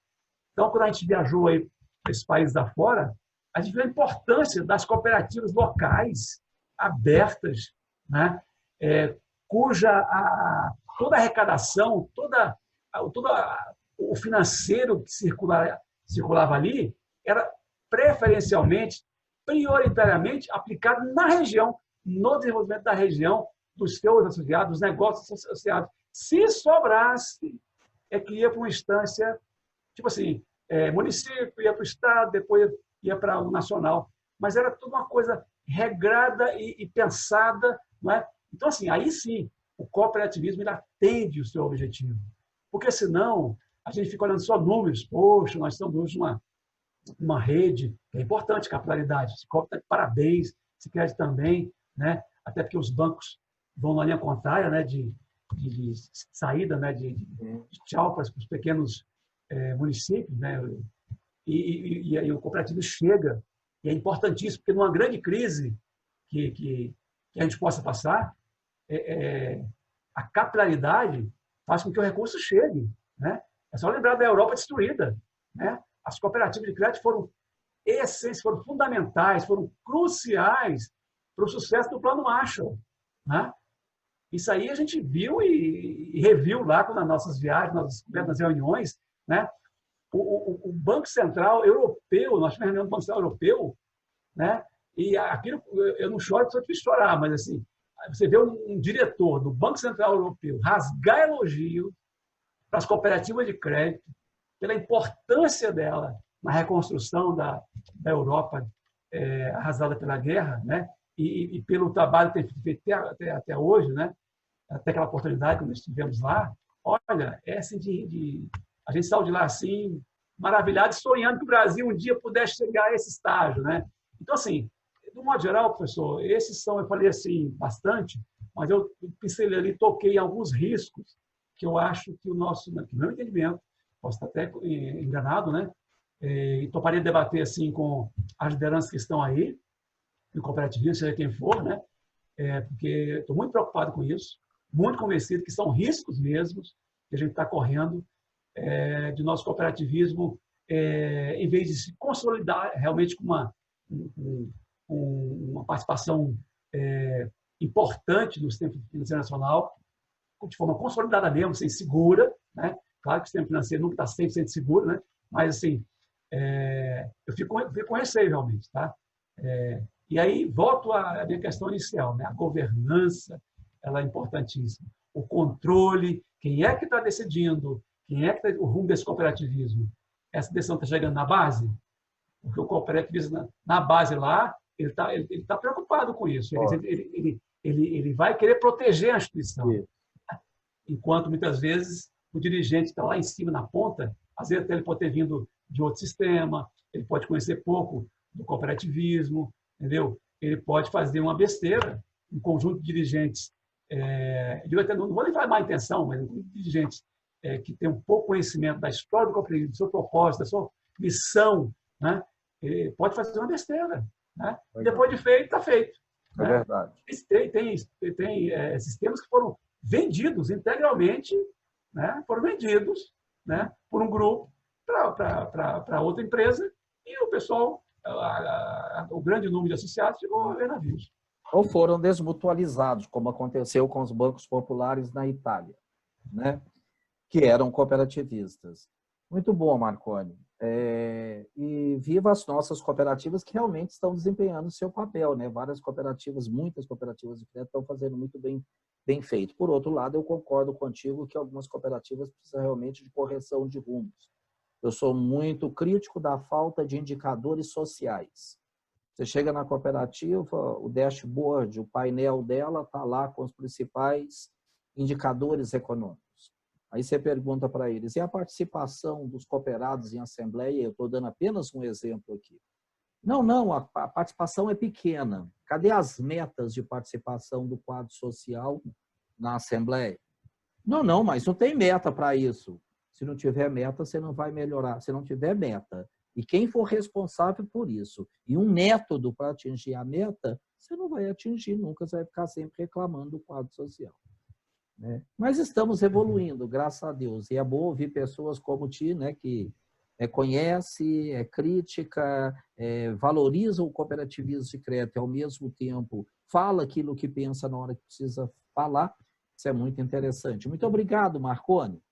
Então, quando a gente viajou aí para esses países afora, a gente viu a importância das cooperativas locais, abertas, né? Cuja toda a arrecadação, todo o financeiro que circulava ali era preferencialmente, prioritariamente aplicado na região, no desenvolvimento da região, dos seus associados, dos negócios associados. Se sobrasse, que ia para uma instância, tipo assim, município, ia para o estado, depois ia para o nacional. Mas era tudo uma coisa regrada e pensada, não é? Então, assim, aí sim, o cooperativismo ele atende o seu objetivo. Porque, senão, a gente fica olhando só números. Poxa, nós estamos hoje numa rede, que é importante, capitalidade. Esse coopera, parabéns, se crédito também, né? Até porque os bancos vão na linha contrária, né? de saída, né? de tchau para os pequenos municípios, né? E aí o cooperativo chega, e é importantíssimo, porque numa grande crise que a gente possa passar, a capilaridade faz com que o recurso chegue, né? É só lembrar da Europa destruída, né? As cooperativas de crédito foram fundamentais, foram cruciais para o sucesso do Plano Marshall, né? Isso aí a gente viu e reviu lá nas nossas viagens, nas reuniões, né? O Banco Central Europeu, nós tivemos reunião do Banco Central Europeu, né? E aquilo, eu não choro, só tive que chorar, mas assim, você vê um diretor do Banco Central Europeu rasgar elogio para as cooperativas de crédito, pela importância dela na reconstrução da Europa arrasada pela guerra, né? E pelo trabalho que tem feito até hoje, né? Até aquela oportunidade que nós tivemos lá. Olha, assim, a gente saiu de lá assim, maravilhado, sonhando que o Brasil um dia pudesse chegar a esse estágio, né? Então, assim, de um modo geral, professor, esses são, eu falei assim, bastante, mas eu pincelei ali, toquei em alguns riscos que eu acho que no meu entendimento, posso estar até enganado, né? E toparia debater assim com as lideranças que estão aí, no cooperativismo, seja quem for, né? Porque estou muito preocupado com isso, muito convencido que são riscos mesmos que a gente está correndo de nosso cooperativismo, em vez de se consolidar realmente com uma participação importante no sistema financeiro nacional, de forma consolidada mesmo, sem segura, né? Claro que o sistema financeiro nunca está 100% seguro, né? Mas, assim, eu fico com receio, realmente, tá? E aí, volto à minha questão inicial, né? A governança, ela é importantíssima. O controle, quem é que está decidindo, quem é que está o rumo desse cooperativismo? Essa decisão está chegando na base? Porque o cooperativismo, na base lá, ele tá preocupado com isso. Ele vai querer proteger a instituição. Enquanto, muitas vezes, o dirigente está lá em cima, na ponta, às vezes até ele pode ter vindo de outro sistema, ele pode conhecer pouco do cooperativismo, entendeu? Ele pode fazer uma besteira, um conjunto de dirigentes não vou nem falar má intenção, mas de gente que tem um pouco conhecimento da história do cooperativismo, do seu propósito, da sua missão, né? Pode fazer uma besteira. Né? Depois de feito, está feito. É verdade. Tem sistemas que foram vendidos integralmente, né? Foram vendidos, né? Por um grupo para outra empresa e o pessoal, o grande número de associados, ficou a ver navios. Ou foram desmutualizados, como aconteceu com os bancos populares na Itália, né? Que eram cooperativistas. Muito bom, Marconi. E viva as nossas cooperativas que realmente estão desempenhando o seu papel, né? Várias cooperativas, muitas cooperativas de crédito estão fazendo muito bem feito. Por outro lado, eu concordo contigo que algumas cooperativas precisam realmente de correção de rumos. Eu sou muito crítico da falta de indicadores sociais. Você chega na cooperativa, o dashboard, o painel dela está lá com os principais indicadores econômicos. Aí você pergunta para eles, e a participação dos cooperados em assembleia? Eu estou dando apenas um exemplo aqui. Não, a participação é pequena. Cadê as metas de participação do quadro social na assembleia? Não, mas não tem meta para isso. Se não tiver meta, você não vai melhorar. Se não tiver meta, e quem for responsável por isso, e um método para atingir a meta, você não vai atingir nunca, você vai ficar sempre reclamando do quadro social. Né? Mas estamos evoluindo, graças a Deus. E é bom ouvir pessoas como ti, né, que conhece, é crítica, valoriza o cooperativismo secreto e, ao mesmo tempo, fala aquilo que pensa na hora que precisa falar. Isso é muito interessante. Muito obrigado, Marconi.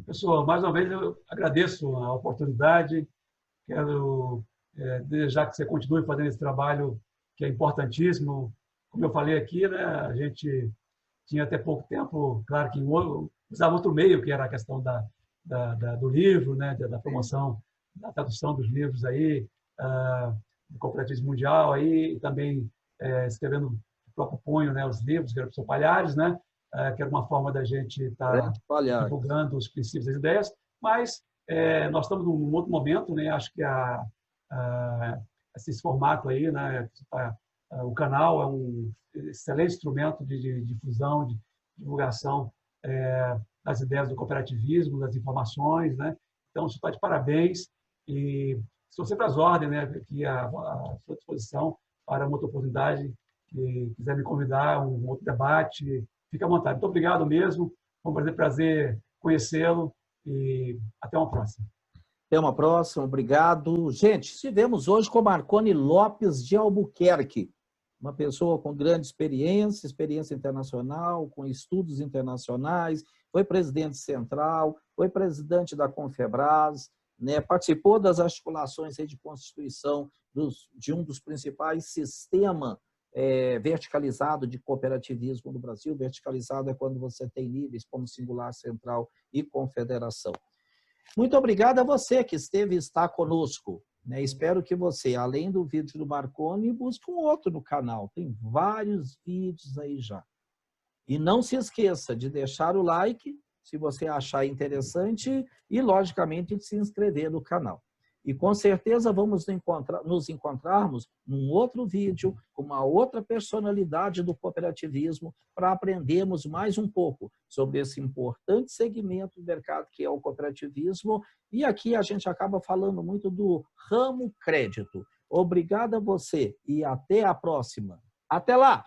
Pessoal, mais uma vez eu agradeço a oportunidade, quero desejar que você continue fazendo esse trabalho que é importantíssimo. Como eu falei aqui, né, a gente tinha até pouco tempo, claro que usava outro meio, que era a questão do livro, né, da promoção, da tradução dos livros aí, do cooperativismo mundial, aí, e também escrevendo o próprio punho, né, os livros, que era o professor Palhares, né, que era uma forma da gente estar divulgando os princípios e as ideias, mas nós estamos num outro momento, né? Acho que esse formato aí, né? O canal é um excelente instrumento de difusão, de divulgação das ideias do cooperativismo, das informações, né? Então, você está de parabéns e estou sempre às ordens, né? Aqui à sua disposição para uma outra oportunidade, que quiser me convidar, um outro debate, fique à vontade. Muito obrigado mesmo. Foi um prazer conhecê-lo e até uma próxima. Até uma próxima. Obrigado. Gente, estivemos hoje com Marconi Lopes de Albuquerque, uma pessoa com grande experiência internacional, com estudos internacionais, foi presidente central, foi presidente da Confebras, né, participou das articulações aí de constituição de um dos principais sistemas verticalizado de cooperativismo no Brasil. Verticalizado é quando você tem níveis como singular, central e confederação. Muito obrigado a você que esteve e está conosco. Né? Espero que você, além do vídeo do Marconi, busque um outro no canal. Tem vários vídeos aí já. E não se esqueça de deixar o like, se você achar interessante, e, logicamente, de se inscrever no canal. E com certeza vamos nos encontrarmos num outro vídeo, com uma outra personalidade do cooperativismo, para aprendermos mais um pouco sobre esse importante segmento do mercado que é o cooperativismo. E aqui a gente acaba falando muito do ramo crédito. Obrigado a você e até a próxima. Até lá!